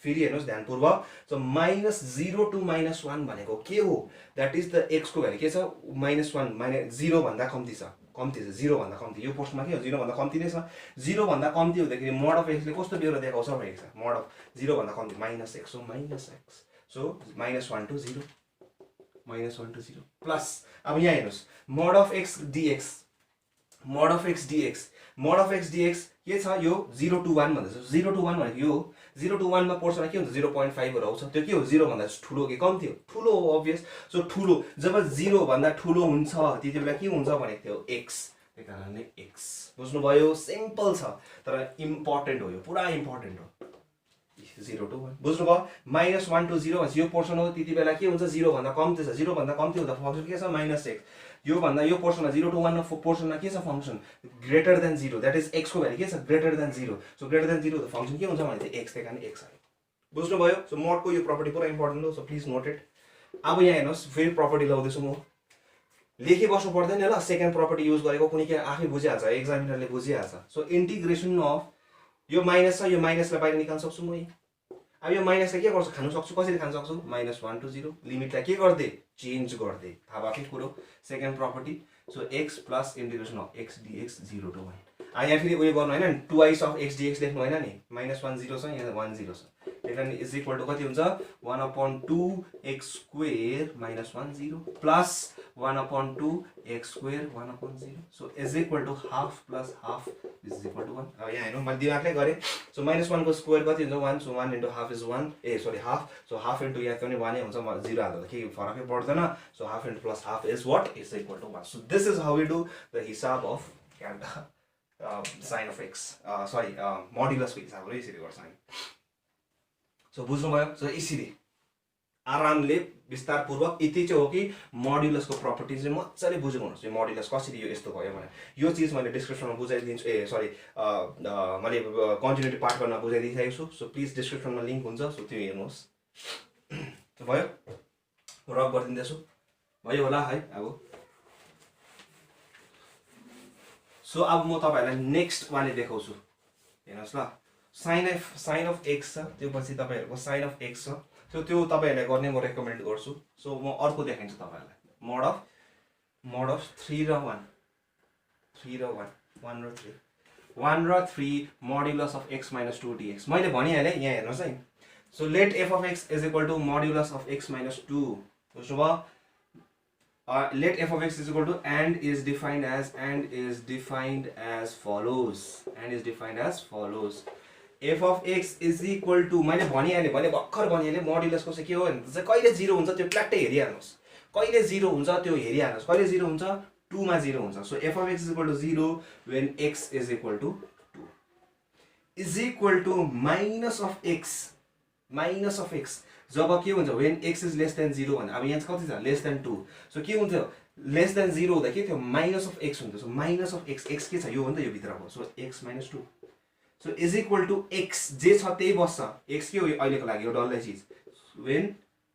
फेरि हेर्नुहोस् ध्यानपूर्वक। सो -0 to -1 भनेको के हो? द्याट इज द x को भ्यालु के छ? -1 0 भन्दा कम्ती छ, 0 भन्दा कम्ती। यो पोस्टमा के हो? 0 भन्दा कम्ती नै छ। 0 भन्दा कम्ती हुँदाखेरि मोड अफ x ले कस्तो बेहोरा देखाउँछ भनेको छ? मोड अफ 0 भन्दा कम्ती -x हो, -x। सो -1 to 0 प्लस अब यहाँ हेर्नुहोस्, मोड अफ x dx के छ? यो 0 to 1 भन्दैछ। 0 to 1 भनेको यो 0 to 1 मा पोर्सनमा के हुन्छ? 0.5 हरु आउँछ। त्यो के हो? 0 भन्दा ठुलो कि कम्ती हो? ठुलो हो, अब्भियस। सो ठुलो, जब 0 भन्दा ठुलो हुन्छ त्यतिबेला के हुन्छ भनेको थियो? x। त्यही कारणले x। बुझ्नुभयो? सिम्पल छ, तर इम्पोर्टेन्ट हो, यो पुरा इम्पोर्टेन्ट हो। 0 to 1 बुझ्नुभयो? -1 to 0 यो पोर्सन हो, त्यतिबेला के हुन्छ? 0 भन्दा कम्ती छ। 0 भन्दा कम्ती हुँदा फंक्सन के छ? -x। यो भन्दा यो पोर्सनमा 0 to 1 मा पोर्सनमा के छ? Function greater than 0, that is x को भ्यालु के छ? Greater than 0। So greater than 0 त फंक्सन के हुन्छ भने चाहिँ x, त्यही कारण x आयो। बुझ्नुभयो? सो मोडको यो प्रपर्टी पुरा इम्पोर्टेन्ट हो, सो प्लिज नोट इट। अब यहाँ हेर्नुहोस्, फेरि प्रपर्टी लगाउँदैछु म, लेखि बस्नु पर्दैन ल। सेकेन्ड प्रपर्टी युज गरेको कुनै के आफै बुझिहाल्छ, एक्जामिनरले बुझिहाल्छ। सो इंटीग्रेशन अफ यो माइनस छ, यो माइनसलाई बाहिर निकाल्न सक्छु म। अब यो माइनसलाई के गर्छु? खानु सक्छु। कसरी खान सक्छु? -1 to 0 लिमिटलाई के गर्दै? चेन्ज गर्दै। थाहा भएकै कुरो, second property. So x plus integration of x dx 0 to 1। यहाँ फेरि उयो गर्नु होइन, ट्वाइस अफ एक्स डिएक्स लेख्नु होइन नि, -1 0 छ, यहाँ 1 0 छ, त्यही कारण इज इक्वल टु कति हुन्छ 1/2 x square -1 0 plus 1/2 x square 1/0, so is equal to half plus half is equal to 1। अब यहाँ हेर्नु मैले दिमागले गरेँ, सो -1 को स्क्वेयर कति हुन्छ 1, so 1 into half is 1, half, so half into यहाँ पनि 1 नै हुन्छ, 0 हाल्दा त केही फरकै पर्दैन, so half into plus half is what is equal to 1। So this is how we do the हिसाब of sine of x, sorry मोडुलसको हिसाबहरू यसरी गर्छ हामी। सो बुझ्नुभयो? सो यसरी आरामले विस्तारपूर्वक यति चाहिँ हो कि मोडुलसको प्रपर्टिज चाहिँ मजाले बुझ्नु हुनुपर्छ, मोडुलस कसरी यो यस्तो भयो भनेर। यो चिज मैले डिस्क्रिप्सनमा बुझाइदिन्छु, मैले कन्टिन्युटी पार्ट गर्न बुझाइदिइसकेको छु, सो प्लिज डिस्क्रिप्सनमा लिङ्क हुन्छ, सो त्यो हेर्नुहोस्। भयो, रब गरिदिँदैछु, भयो होला है। अब सो अब म तपाईँहरूलाई नेक्स्ट वाले देखाउँछु, हेर्नुहोस् ल। साइन अफ एक्स छ, त्यो पछि तपाईँहरूको साइन अफ एक्स छ, सो त्यो तपाईँहरूलाई गर्ने म रेकमेन्ड गर्छु। सो म अर्को देखाइदिन्छु तपाईँहरूलाई, मोड अफ 3 र 1, 3 र 1, 1 र 3, 1 र 3 मोडुलस अफ x - 2 dx। मैले भनिहालेँ, यहाँ हेर्नुहोस् है। So let f of x is equal to modulus of x - 2, बुझ्नुभयो? Let f of x is equal to and is defined as follows, f of x is equal to, मैले भनिहालेँ, मैले भर्खर भनिहालेँ, मोडुलसको चाहिँ के हो भने चाहिँ कहिले 0 हुन्छ त्यो प्ल्याट्टै हेरिहाल्नुहोस्, कहिले 0 हुन्छ त्यो हेरिहाल्नुहोस्, कहिले 0 हुन्छ 2 मा 0 हुन्छ। So f of x is equal to 0 when x is equal to 2 is equal to minus of x जब के हुन्छ when x is less than 0 भन्दा, अब यहाँ चाहिँ कति छ लेस देन 2, सो के हुन्छ लेस देन 0 हुँदा के थियो माइनस अफ x हुन्छ, so minus of x, x के छ यो हो नि त यो भित्रको, so x - 2, so is equal to x जे छ त्यही बस्छ, x के हो अहिलेको लागि यो डल्लै चिज, when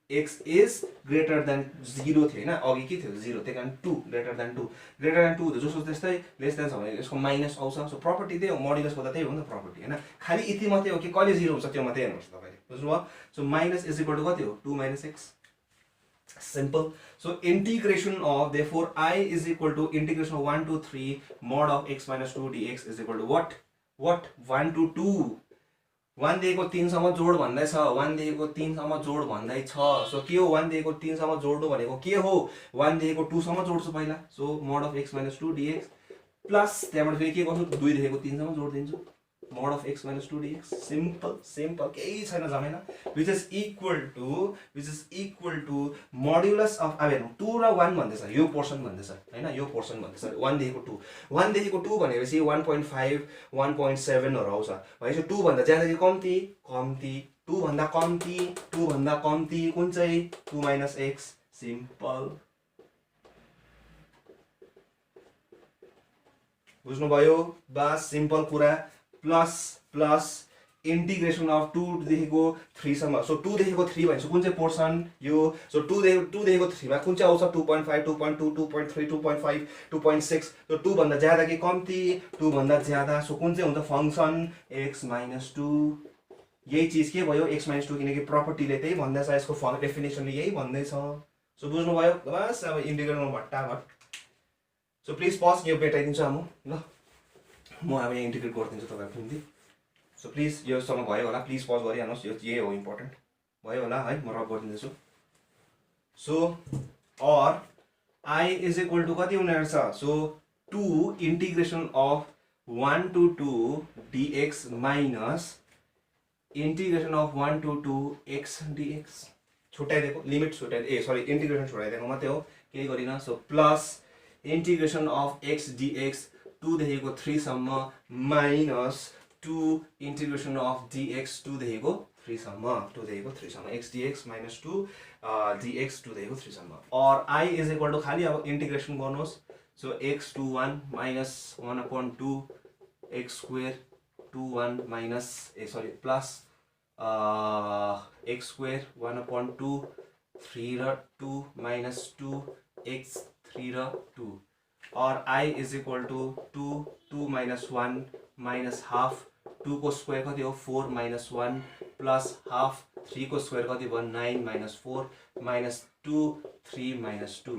x is greater than 0 थियो हैन, अघि के थियो 0, त्यही कारण 2 greater than 2 जसो त्यस्तै लेस देन छ भने यसको माइनस आउँछ। सो प्रपर्टी त्यही हो, मोडुलसको त त्यही हो नि त प्रपर्टी हैन, खाली यति मात्रै हो कि कहिले 0 हुन्छ त्यो मात्रै हेर्नुहोस् तपाईले, बुझ्नुभयो? So minus is equal to कति हो 2 - x, simple. So integration of therefore I is equal to integration of 1 to 3 mod of x - 2 dx is equal to what 1 to 2, 1 देखिको 3 सम्म जोड भन्दै छ, 1 देखिको 3 सम्म जोड भन्दै छ। सो के हो 1 देखिको 3 सम्म जोड्नु भनेको के हो 1 देखिको 2 सम्म जोड्छु पहिला, so mod of x - 2 dx plus त्यहाँबाट फेरि के गर्छु 2 देखिको 3 सम्म जोड दिन्छु, mod of x - 2 dx, simple केही छैन झमेला, which is equal to modulus of, अब हेर्नु 2 र 1 भन्दैछ, यो पोर्सन भन्दैछ हैन, यो पोर्सन भन्दैछ 1 देखिको 2 भनेपछि 1.5 1.7 हरू आउँछ भनेपछि 2 भन्दा ज्यादा कि कम्ती 2 भन्दा कम्ती कुन चाहिँ 2 - x, सिम्पल। बुझ्नुभयो? बस सिम्पल कुरा, प्लस इंटीग्रेशन अफ 2 देखिको 3 सम्म, सो 2 देखिको 3 भनेपछि कुन चाहिँ पोर्सन यो, सो 2 देखिको 3 मा कुन चाहिँ आउँछ 2.5 2.2 2.3 2.5 2.6, सो 2 भन्दा ज्यादा कि कम्ती 2 भन्दा ज्यादा, सो कुन चाहिँ हुन्छ फंक्सन x - 2, यही चीज के भयो x - 2 किनकि प्रपर्टीले त्यही भन्दैछ, यसको फर्म डेफिनेसनले यही भन्दैछ। सो बुझ्नुभयो? बस अब इन्टिग्रलमा भट्टाभट। सो प्लिज पज, यो मेटाइदिन्छु म ल, म अब यहाँ इन्टिग्रेट गरिदिन्छु तपाईहरुको निम्ति। सो प्लिज योसम्म भयो होला, प्लिज पज गरिहाल्नुहोस्, यो यही हो इम्पोर्टेन्ट, भयो होला है, म रब गरिदिन्छु। सो और I इज इक्वल टु कति हुने रहेछ, so 2 integration of 1 to 2 dx minus integration of 1 to 2 x dx, छुट्याइदिएको लिमिट सरी इंटीग्रेशन छुट्याइदिएको मात्रै हो, केही गरिन। So plus integration of x dx 2 देखिको 3 सम्म माइनस 2 इंटीग्रेशन अफ dx 2 देखिको 3 सम्म x dx माइनस 2 dx 2 देखिको 3 सम्म, और I इज इक्वल टु खाली अब इंटीग्रेशन गर्नुहोस्, so x to 1 minus 1/2 x square to 1 minus plus x square 1/2 3 र 2 माइनस 2 x 3 र 2, और I is equal to 2 minus 1 minus half, 2 को स्क्वायर कति हो 4 माइनस 1 प्लस हाफ, 3 को स्क्वायर कति भयो 9 minus 4 minus 2 3 minus 2,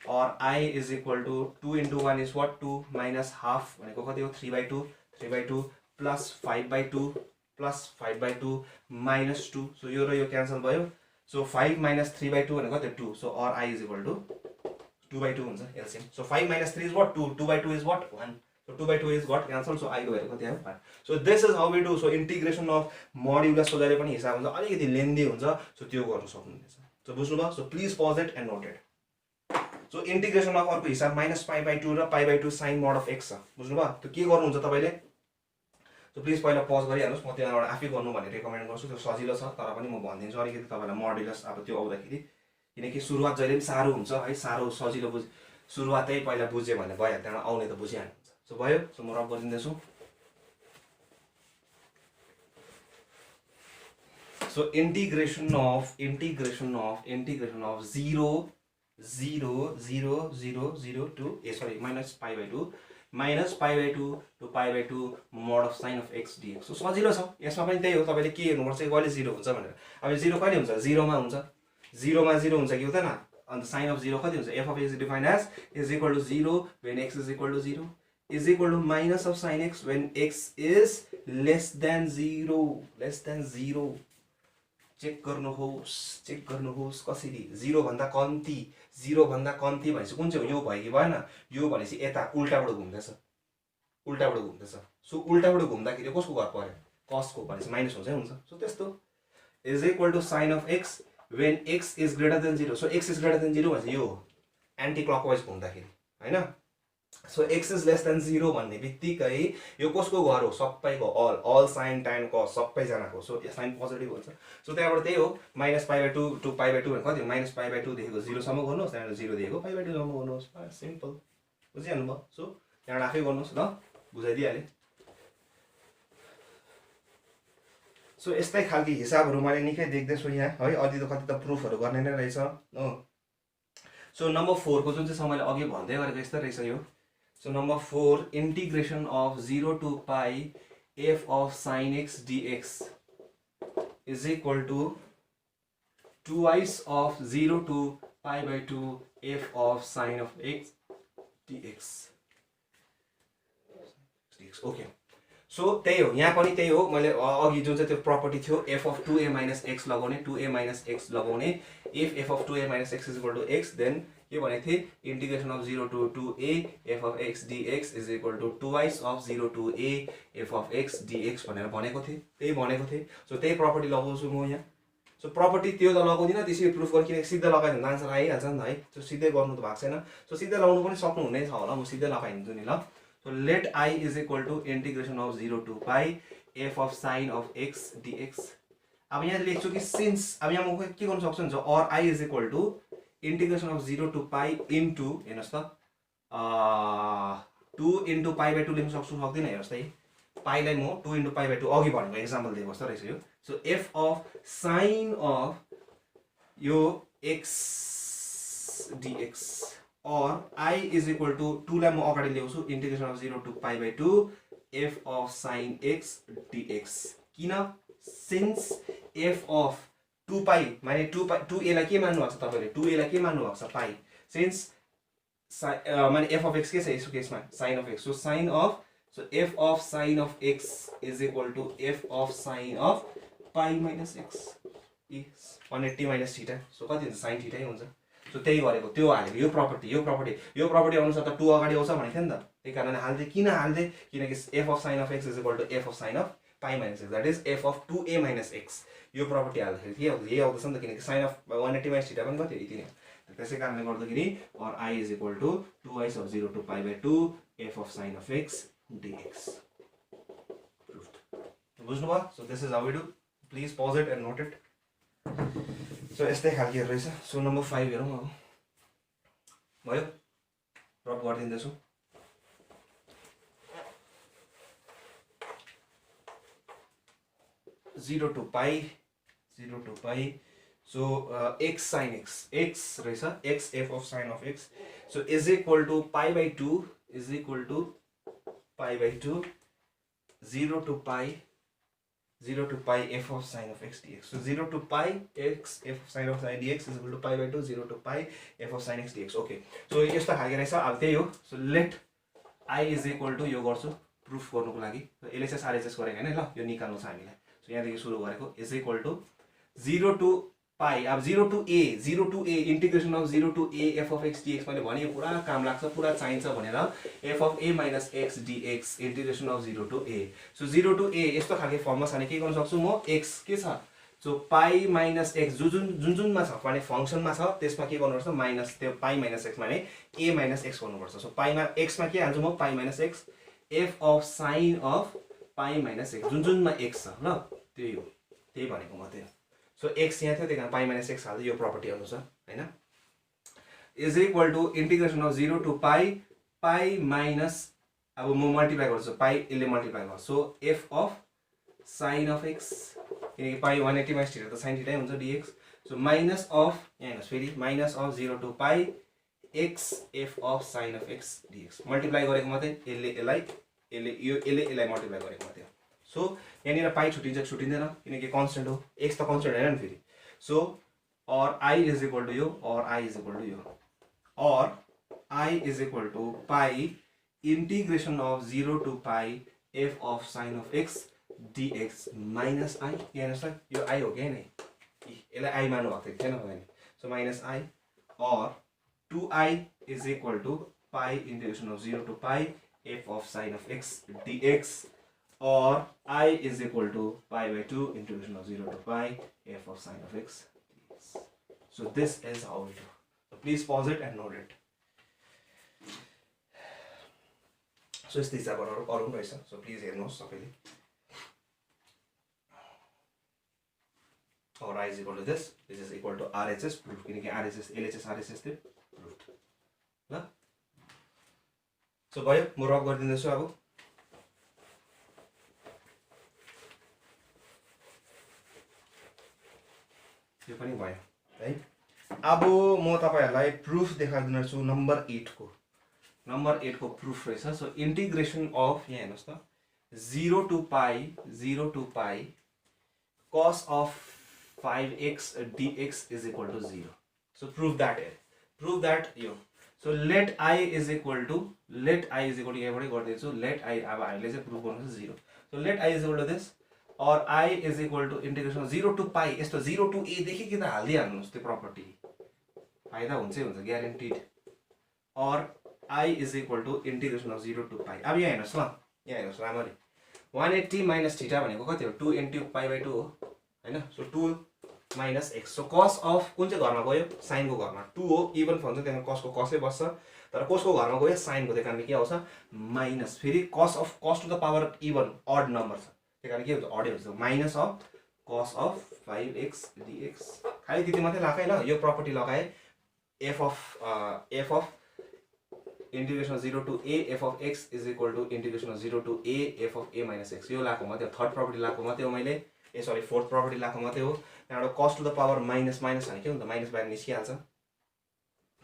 or I is equal to 2 into 1 is what? 2 minus half भनेको कति हो? 3/2 3/2 plus 5/2 plus 5/2 minus 2. So यो र यो क्यान्सल भयो. So 5 minus 3/2 भनेको कति? 2. So or I is equal to 2/2 हुन्छ LCM. So 5 minus 3 is what? 2. 2/2 is what? 1. So 2/2 is what? Cancel. So I को भेटेको कति आयो? 5. So this is how we do. So integration of modulus को जहिले पनि हिसाब हुन्छ, अलिकति लेन्दी हुन्छ. So त्यो गर्न सक्नुहुनेछ. So बुझ्नु भयो? So please pause it and note it. So integration of अर्को हिसाब minus pi/2 र pi/2 sin mod of x छ. बुझ्नु भयो? त्यो के गर्नुहुन्छ तपाईले? So please पहिला पज गरिहाल्नुस्, म त्यहाँबाट आफै गर्नु भन्ने रेकमेन्ड गर्छु. त्यो सजिलो छ, तर पनि म भनिदिन्छु अलिकति तपाईलाई मोडुलस अब त्यो आउँदाखेरि, किनकि सुरुवात जहिले पनि साह्रो हुन्छ है, साह्रो सजिलो सुरुवातै पहिला बुझ्यो भने भयो, त्यहाँबाट आउने त बुझिहाल्नुहुन्छ. सो भयो. सो म रब गरिदिन्दैछु. So integration of 0 0 0 0 0 to minus pi/2 minus pi/2 to pi/2 mod of sin of x dx. So सजिलो छ. यसमा पनि त्यही हो, तपाईले के हेर्नुपर्छ, कहिले 0 हुन्छ भनेर. अब 0 कहिले हुन्छ? 0 मा हुन्छ. 0 मा 0 हुन्छ कि हुँदैन? अनि sin of 0 कति हुन्छ? f of x is defined as is equal to 0 when x is equal to 0 is equal to minus of sin x when x is less than 0 check गर्नुहोस् कसरी 0 भन्दा कम्ती भनेपछि कुन चाहिँ हो? यो भयो कि भएन? यो भनेपछि यता उल्टाबाट घुम्दैछ. सो उल्टाबाट घुम्दाखेरि कसको घर पर्यो? cos को भनेपछि माइनस हुन्छ है हुन्छ. सो त्यस्तो is equal to sin of x when x is greater than 0. So x is greater than 0 भनेपछि यो एन्टी क्लकवाइज घुम्दाखेरि हैन. So x is less than 0 भन्ने बित्तिकै यो कसको घर हो? सबैको all sin tan cos सबै जनाको. सो यो साइन पोजिटिभ हुन्छ. सो त्यहाँबाट त्यही हो, minus pi/2 to pi/2 भने कति? minus pi/2 देखिको 0 सम्म गर्नुहोस्, त्यहाँबाट 0 देखिको pi/2 सम्म गर्नुहोस्. सिम्पल. बुझिहाल्नु भयो? सो त्यहाँबाट आफै गर्नुहोस् ल, बुझाइदिहाले. सो यस्तै खालको हिसाबहरु मैले निकै देख्दैछु यहाँ है. कति त प्रुफहरु गर्ने नै रहेछ हो. सो नम्बर 4 को जुन चाहिँ समयले अघि भन्दै गरेको यस्तै रहेछ यो. So number 4, integration of 0 to pi f of sin x dx is equal to twice of 0 to pi/2 f of sin of x dx. Okay. So त्यही हो, यहाँ पनि त्यही हो. मैले अघि जुन चाहिँ त्यो प्रपर्टी थियो f of 2a minus x लगाउने, 2a minus x लगाउने. If f of 2a minus x is equal to x, then के भनेको थिए? integration of 0 to 2a f of x dx is equal to twice of 0 to a f of x dx भनेर भनेको थिए. त्यही भनेको थिए. सो त्यही प्रपर्टी लगाउँछु म यहाँ. सो प्रपर्टी त्यो त लगाउँदिन, त्यसरी प्रुफ गर्नु, किनकि सिधै लगायो भने आन्सर आइहाल्छ नि त है. सो सिधै गर्नु त भएको छैन. सो सिधै लगाउनु पनि सक्नुहुने छ होला, म सिधै लगाइदिन्छु नि ल. So let I is equal to integration of 0 to pi f of sin of x dx. अब यहाँ लेख्छु कि since, अब यहाँ म के गर्न सक्छु भने or I is equal to integration of 0 to pi into हेर्नुस् त 2 into pi/2 लेख्न सक्दिन. हेर्नुस् त pi लाई म 2 into pi/2 अघि भनेको एक्जाम्पल दिएको जस्तो रहेछ यो. So f of sin of यो x dx or I is equal to 2 लाई म अगाडि ल्याउँछु integration of 0 to pi/2 f of sin x dx. किन? since f of 2 pi माने 2a लाई के मान्नु भएको छ तपाईले? 2a लाई के मान्नु भएको छ? pi. since माने f of x के छ यसको केसमा? sin of x. so sin of, so f of sin of x is equal to f of sin of pi minus x is 180 minus theta. so कति हुन्छ? sin theta हुन्छ. So त्यही गरेको, त्यो हालेको. यो प्रपर्टी अनुसार त 2 अगाडि आउँछ भनेको थियो नि त. त्यही कारणले हाल्दै. किन हाल्दै? किनकि f of sin of x is equal to f of sin of pi minus x, that is f of 2a minus x. यो प्रपर्टी हाल्दाखेरि के आउँछ? यही आउँछ नि त, किनकि sin of 180 minus theta पनि कति? यति नै. त्यसै कारणले गर्दाखेरि or I is equal to twice of 0 to pi/2 f of sin of x dx. Proved. बुझ्नु भयो? So this is how we do. Please pause it and note it. So यस्तै खालको रहेछ. सो नम्बर 5 हेरौँ. अब भयो, drop गरिदिँदैछु. zero to pi. So x sin x रहेछ, x f of sin of x. So is equal to pi/2 is equal to pi/2 0 to pi 0 to pi f of sin of x dx. So 0 to pi x f of sin of dx is equal to pi by 2 0 to pi f of sin x dx. Okay. So यस्तो खालको रहेछ अब त्यही हो. So let I is equal to यो गर्छु proof गर्नुको लागि. LHS RHS गरेको हैन ल यो निकाल्नु छ हामीलाई. So यहाँदेखि सुरु गरेको is equal to 0 to pi अब 0 to a integration of 0 to a f of x dx मैले भने पुरा काम लाग्छ पुरा चाहिन्छ भनेर f of a minus x dx integration of 0 to a. So 0 to a यस्तो खालको फर्ममा छ भने के गर्न सक्छु म x के छ so pi minus x जुनमा छ भने फंक्सनमा छ त्यसमा के गर्नुपर्छ माइनस त्यो pi minus x माने a minus x गर्नुपर्छ. So pi मा x मा के हाल्छु म pi minus x f of sin of pi minus x जुनमा x छ ल त्यही हो त्यही भनेको म त्यही. So x यहाँ थियो त्यही कारण pi minus x हाल्दा यो प्रपर्टी अनुसार हैन is equal to integration of 0 to pi minus अब म मल्टिप्लाई गर्छु pi यसले मल्टिप्लाई गर्छ. So f of sin of x किनकि pi 180 minus theta त sin theta हुन्छ dx. So minus of यहाँ हेर्नुस् फेरि minus of 0 to pi x f of sin of x dx multiply गरेको मात्रै यसले यसलाई मल्टिप्लाई गरेको मात्रै हो. सो यहाँनिर पाइ छुटिन्छ छुटिँदैन किनकि कन्स्टेन्ट हो x त कन्स्टेन्ट हैन नि फेरि. सो और i इज इक्वल टु यो और i इज इक्वल टु यो और i इज इक्वल टु पाइ इंटीग्रेशन अफ 0 टु पाइ f of sin of x dx minus i हेर्नुस् त यो i हो के नै यसलाई i मान्नु भएको थिएन भने. सो माइनस i और 2i इज इक्वल टु पाइ इंटीग्रेशन अफ 0 टु पाइ f of sin of x dx or I is equal to pi by 2 integration of 0 to pi f of sin of x dx. So this is how we do. So please pause it and note it. So यस्तै हिसाबहरु अरु पनि रहेछ. So please हेर्नुहोस् सबैले. Or I is equal to this is equal to RHS proof किनकि RHS LHS RHS थियो proved. ल So भयो म रब गरिदिन्छु अब. यो पनि भयो है. अब म तपाईहरुलाई प्रुफ देखाइदिन छु नम्बर 8 को. नम्बर 8 को प्रुफ रहेछ. सो इंटीग्रेशन अफ यहाँ हेर्नुस् त 0 to pi cos of 5x dx is equal to 0. So prove that यो. So let I is equal to यहाँबाट गर्दैछु let I अब हामीले चाहिँ प्रुफ गर्नु छ 0. So let I is equal to this or I is equal to integration of 0 to pi यस्तो 0 to a देखि कि त हाल्दै हाल्नुस् त्यो प्रपर्टी फाइदा हुन्छै हुन्छ ग्यारेन्टीड. or I is equal to integration of 0 to pi. अब यहाँ हेर्नुस् ल यहाँ हेर्नुस् राम्ररी 180 minus theta भनेको कति हो 2 into pi by 2 हो हैन. So 2 minus x. So cos of कुन चाहिँ घरमा गयो sin को घरमा 2 हो इभन फंक्सन त्यहाँ cos को cos बस्छ तर cos को घरमा गयो sin को त्यही कारणले के आउँछ माइनस फेरि cos to the power even odd number छ त्यही कारण के हुन्छ ऑड हुन्छ minus of cos of 5x dx खाली त्यति मात्रै लगाए ल यो प्रपर्टी लगाए f of integration of 0 to a f of x is equal to integration of 0 to a f of a minus x यो लाको मात्रै थर्ड प्रपर्टी लाको मात्रै हो मैले सरी फोर्थ प्रपर्टी लाको मात्रै हो. त्यहाँबाट cos to the power minus भने के हुन्छ माइनस बाहिर निस्किहाल्छ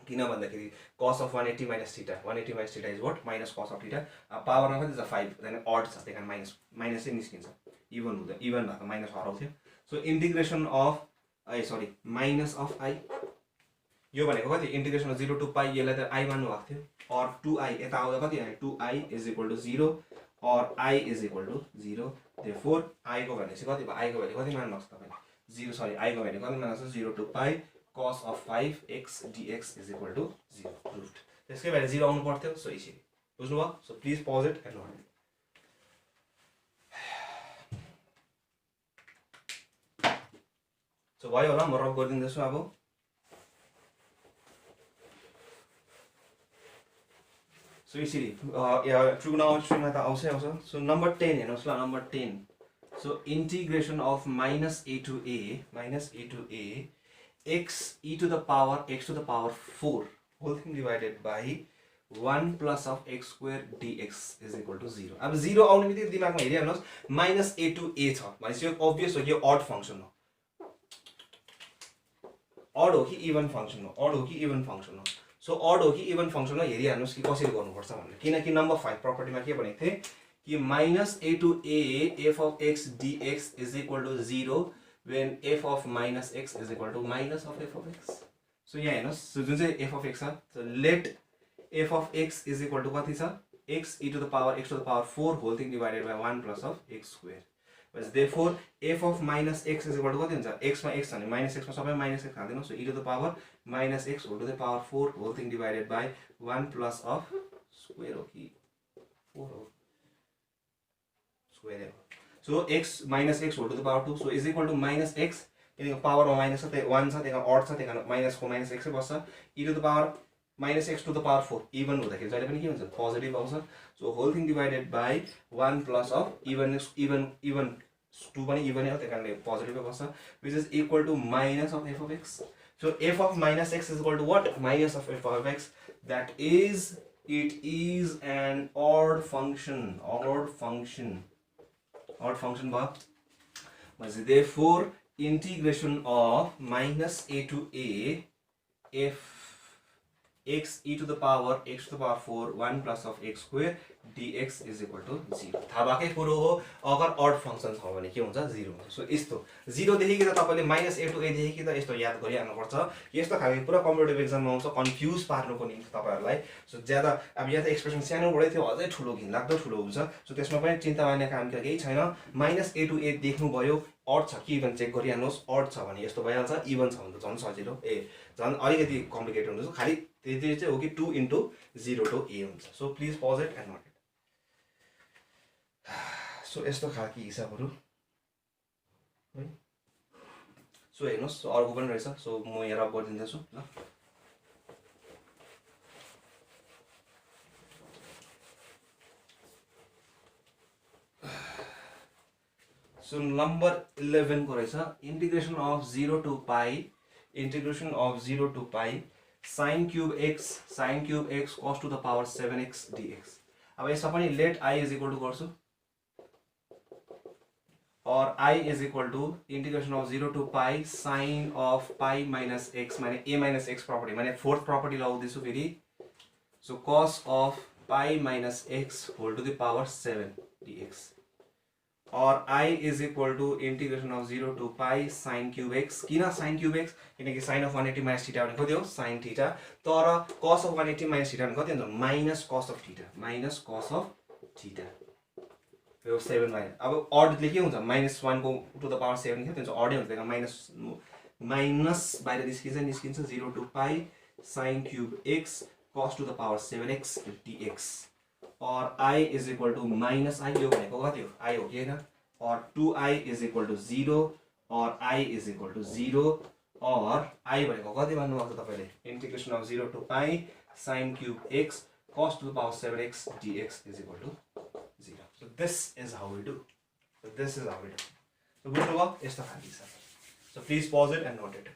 किन भन्दाखेरि cos of 180 minus theta is what minus cos of theta. पावरमा कति छ 5 then odd छ त्यही कारण माइनस चाहिँ निस्किन्छ इभन हुँदा इभन भएको माइनस हराउँथ्यो. So integration of minus of i यो भनेको कति इंटीग्रेशन अफ 0 to pi यसलाई त i मान्नु भएको थियो और 2i यता आउँदा कति आयो 2i is equal to 0 और I is equal to 0. Therefore I को भ्यालु चाहिँ कति भयो I को भ्यालु कति मान्नु सक्छ तपाईले 0 सरी I को भ्यालु कति मान्नु सक्छ 0 to pi cos of 5x dx is equal to 0 proved. त्यसकै भ्यालु 0 आउनु पर्थ्यो. सो यसरी बुझ्नु भयो. So please pause it and note. So भयो होला म रब गरिदिन्छु अब. So यसरी ट्रिगोनोमेट्रीमा त आउँछ. सो नम्बर 10 हेर्नुस् ल number 10. So integration of minus a to a x e to the power x to the power 4 whole thing divided by 1 plus of x square dx is equal to 0. अब 0 आउने बित्तिकै दिमागमा हेरिहाल्नुस् minus a to a छ भनेपछि यो obvious हो कि यो odd function हो. odd हो कि even function हो. सो odd हो कि even function हो हेरिहाल्नुस् कि कसरी गर्नुपर्छ भनेर किनकि नम्बर 5 प्रपर्टीमा के भनेको थिए कि minus a to a f of x dx is equal to 0 when f of minus x is equal to minus of f of x. So यहाँ हेर्नुहोस्, so जुन चाहिँ f of x छ, so let f of x is equal to कति छ, x e to the power x to the power 4 whole thing divided by 1 plus of x square. Therefore f of minus x is equal to कति हुन्छ, x मा x छ भने minus x मा सबै minus x हाल्दिनु. So e to the power minus x whole to the power 4 whole thing divided by 1 plus of square हो कि 4 हो, square हो. So x minus x whole to the power 2, so is equal to minus x, किनकि power मा minus छ, त्यही 1 छ, त्यही कारण अड छ, त्यही कारण माइनस को माइनस x बस्छ. e to the power minus x to the power 4 even हुँदाखेरि जहिले पनि के हुन्छ, पोजिटिभ आउँछ. So whole thing divided by 1 plus of even 2 पनि इभनै हो, त्यही कारणले पोजिटिभै बस्छ, which is equal to minus of f of x. So f of minus x is equal to what, minus of f of x. That is, it is an odd function. Odd function भयो. Therefore integration of minus a to a f x e to the power x to the power 4 1 plus of x square dx is equal to 0. थाहा भएकै कुरो हो, अगर odd function छ भने के हुन्छ, 0 हुन्छ. सो यस्तो 0 देखि त तपाईले माइनस a to a देखि त यस्तो याद गरिहाल्नु पर्छ. यस्तो खालको पुरा कम्पिटिटिभ एक्जाममा आउँछ, कन्फ्युज पार्नुको निम्ति तपाईहरुलाई. सो ज्यादा अब यहाँ त एक्सप्रेसन सानो बढै थियो, अझै ठुलो घिनलाग्दो ठुलो हुन्छ. सो त्यसमा पनि चिन्ता गर्ने काम त केही छैन. माइनस a to a देख्नु भयो, अड छ कि इभन चेक गरिहाल्नुहोस्. अड छ भने यस्तो भइहाल्छ, इभन छ भने त झन् सजिलो, झन् अलिकति कम्प्लिकेटेड हुन्छ. खाली त्यति चाहिँ हो कि 2 into 0 to a हुन्छ. So please pause it and note it. So यस्तो खालको हिसाबहरू है. सो हेर्नुहोस्, अर्को पनि रहेछ. सो म यहाँ रब गरिदिँदैछु ल. सो नम्बर 11 को रहेछ, integration of 0 to pi sin cube x cos to the power 7x dx. अब यसमा पनि late i is equal to गर्छु, और i is equal to integration of 0 to pi sin of pi minus x माने a minus x property माने fourth property लगाउँदैछु फेरि. so cos of pi minus x whole to the power 7 dx. और i is equal to integration of 0 to pi sin cube x. किन sin cube x, किनकि sin of 180 minus theta भने कति हो, sin theta. तर cos of 180 minus theta भने कति हुन्छ, minus cos of theta. यो 7 माइनस, अब अडले के हुन्छ, -1 को टु द पावर 7 के हुन्छ, अडै हुन्छ, त्यही माइनस बाहिर निस्किन्छ 0 to pi sin cube x cos to the power 7x dx. और i is equal to minus i, यो भनेको कति हो, i हो कि हैन, और 2i is equal to 0 और i is equal to 0 और i भनेको कति भन्नु भएको तपाईले, integration of 0 to pi sin cube x cos to the power 7x dx is equal to 0. So this is how we do. So बुझ्नुभयो, यस्तो खालको हिसाब. So please pause it and note it.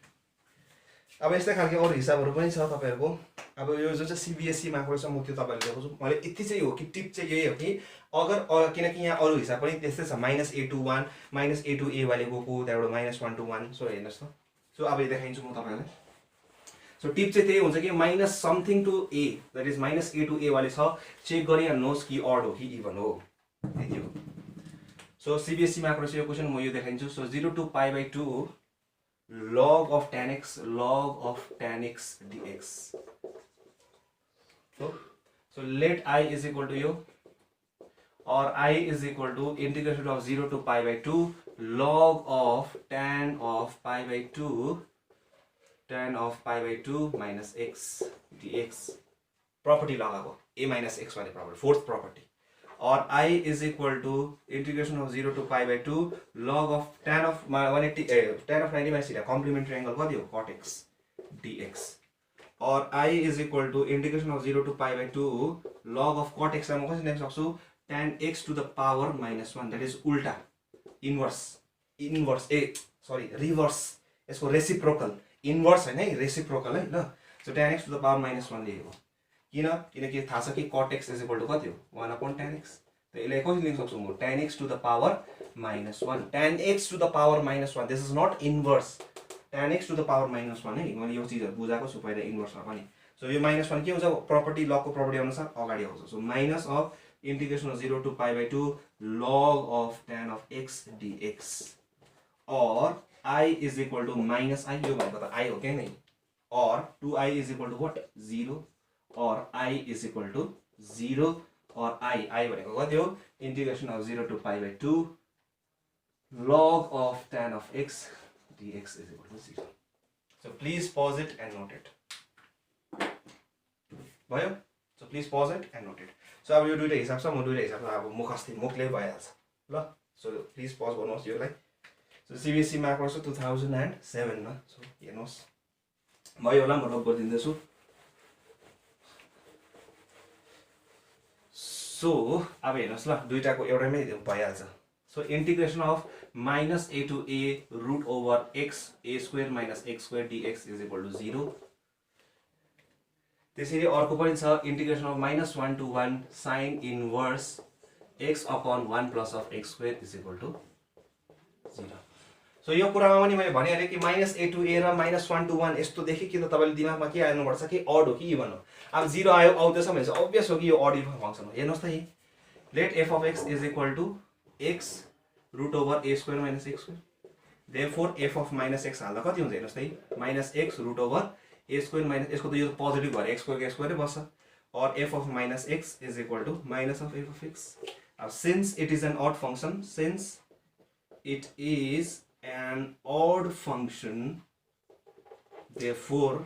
अब यस्तै खालको अरु हिसाबहरु पनि छ तपाईहरुको. अब यो जुन चाहिँ सीबीएसई मा कोर्स छ, म त्यो तपाईहरुले देखाउँछु. मैले यति चाहिँ हो कि टिप चाहिँ यही हो कि अगर किनकि यहाँ अरु हिसाब पनि त्यस्तै छ, -a to 1 -a to a वाले गएको, त्यहाँबाट -1 to 1. सो हेर्नुस् त. सो अब यो देखाइन्छु म तपाईहरुलाई. सो टिप चाहिँ त्यही हुन्छ कि minus something to a, that is -a to a वाले छ, चेक गरिहाल्नुहोस् कि अड हो कि इभन हो, त्यति हो. सो सीबीएसई मा कोर्स यो क्वेशन म यो देखाइन्छु. So 0 to pi by 2 log of tan x dx. So let i is equal to यो, और i is equal to integration of 0 to pi by 2 log of tan of pi by 2 minus x dx. property लगाएको a minus x वाले property, fourth property. और i is equal to integration of 0 to pi by 2 log of tan of 90 minus theta, complementary angle कति हो, cot x dx. और i is equal to integration of 0 to pi by 2 log of cot x लाई म कसरी लेख्न सक्छु, tan x to the power -1, that is उल्टा, reverse, यसको रेसिप्रोकल, इन्भर्स हैन है, रेसिप्रोकल है ल. So tan x to the power -1 लेखेको किनकि थाहा छ कि cot x is equal to कति हो, 1/tan x. त यसलाई कसरी लेख्न सक्छु म, tan x to the power -1, tan x to the power -1. This is not inverse, tan x to the power -1 है. मैले यो चीजहरु बुझाएको छु पहिला इन्भर्समा पनि. सो यो -1 के हुन्छ, प्रपर्टी लको प्रपर्टी अनुसार अगाडि आउँछ. So minus of integration of 0 to pi by 2 log of tan of x dx, or I is equal to minus I, यो भनेको त I हो क्या नि, or 2i is equal to what 0, or I is equal to 0, or I भनेको कति हो integration of 0 to pi by 2 log of tan of x dx is equal to 0. So please pause it and note it. भयो? So please pause it and note it. So अब यो दुईटा हिसाब छ, म दुईटा हिसाब अब मुखले भइहाल्छ ल. So please pause गर्नुहोस् योलाई. So CBSE मार्क वर्ष 2007 मा. So हेर्नुहोस् भयो होला, म रब गरिदिन्दैछु. So अब हेर्नुहोस् ल, दुईटाको एउटैमै भइहाल्छ. So integration of minus a to a root over x a square minus x square dx is equal to 0. त्यसरी अर्को पनि छ integration of minus 1 to 1 sin inverse x upon 1 plus of x square is equal to 0. So यो कुरामा पनि मैले भनिहालेँ कि minus a to a र minus 1 to 1 यस्तो देखिकिन तपाईले दिमागमा के आउनुपर्छ कि odd हो कि even हो. अब 0 आयो आउँदैछ भने चाहिँ obvious हो कि यो odd फंक्सन हो. हेर्नुस् त यही let f of x is equal to x root over a square minus x square. Therefore f of minus x हाल्दा कति हुन्छ हेर्नुस् त यही minus x root over a square minus यसको त यो पोजिटिभ भएर x square बस्छ, or f of minus x is equal to minus of f of x. Since it is an odd function, since it is an odd function, therefore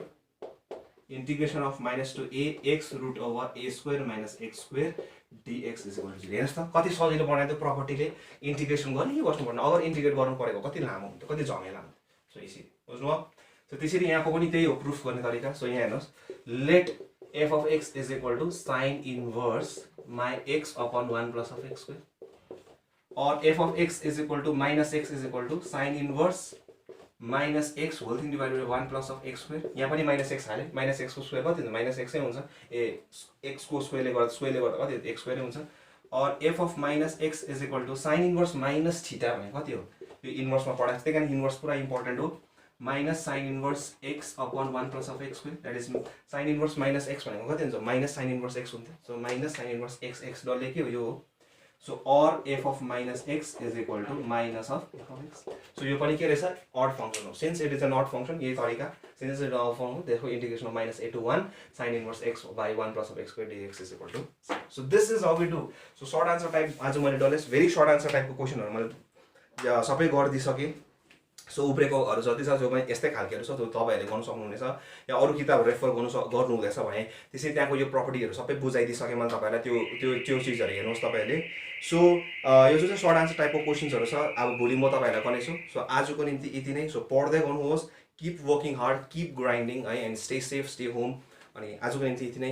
integration of minus to a x root over a square minus x square dx is equal to 0. हेर्नुस् त कति सजिलो बनाइदियो प्रपर्टीले. Integration गर्ने बस्नुपर्ने, अगर integrate गर्नु परेको कति लामो हुन्छ, कति झमेला हुन्छ. सो यसरी बुझ्नुभयो. So त्यसरी यहाँको पनि त्यही हो प्रुफ गर्ने तरिका. So यहाँ हेर्नुस् let f of x is equal to sin inverse my x upon 1 plus of x square, or f of x is equal to minus x is equal to sin inverse minus x whole thing divided by 1 plus of x square. यहाँ पनि minus x हाले, minus x को square कति हुन्छ minus x हुन्छ, x को स्क्वायरले गर्दा कति x स्क्वायर हुन्छ, or f of minus x is equal to sin inverse minus theta भने कति हो, यो इन्भर्समा पढाएको त्यही कारण इन्भर्स पुरा इम्पोर्टेन्ट हो. minus sin inverse x upon 1 plus of x square, that is sin inverse minus x भनेको कति हुन्छ minus sin inverse x हुन्छ. So minus sin inverse x x डल्ले के हो यो हो. So or f of minus x is equal to minus of f of x. So यो पनि के रहेछ odd function हो. Since it is an odd function, यही तरिका, since it is an odd function, therefore integration of minus a to 1 sin inverse x by 1 plus of x square dx is equal to 0. So this is how we do. So short answer type आज मैले डल्लै very short answer type को क्वेशनहरु मैले सबै गर्दिसके. So उब्रेकोहरु जति छ जो पनि यस्तै खालकेहरु छ जो तपाईहरुले गर्न सक्नुहुनेछ, या अरु किताब रेफर गर्नु हुँदैछ भने त्यसै त्यहाँको यो प्रपर्टीहरु सबै बुझाइदिसके मैले तपाईहरुलाई त्यो चीजहरु हेर्नुस् तपाईहरुले. सो यो चाहिँ सर्ट आन्सर टाइपको क्वेशन्सहरु छ. अब भोलि म तपाईहरुलाई गर्नेछु. सो आजको निम्ति यति नै. सो पढ्दै गर्नुहोस्, keep working hard, keep grinding है, and stay safe, stay home. अनि आजको निम्ति यति नै.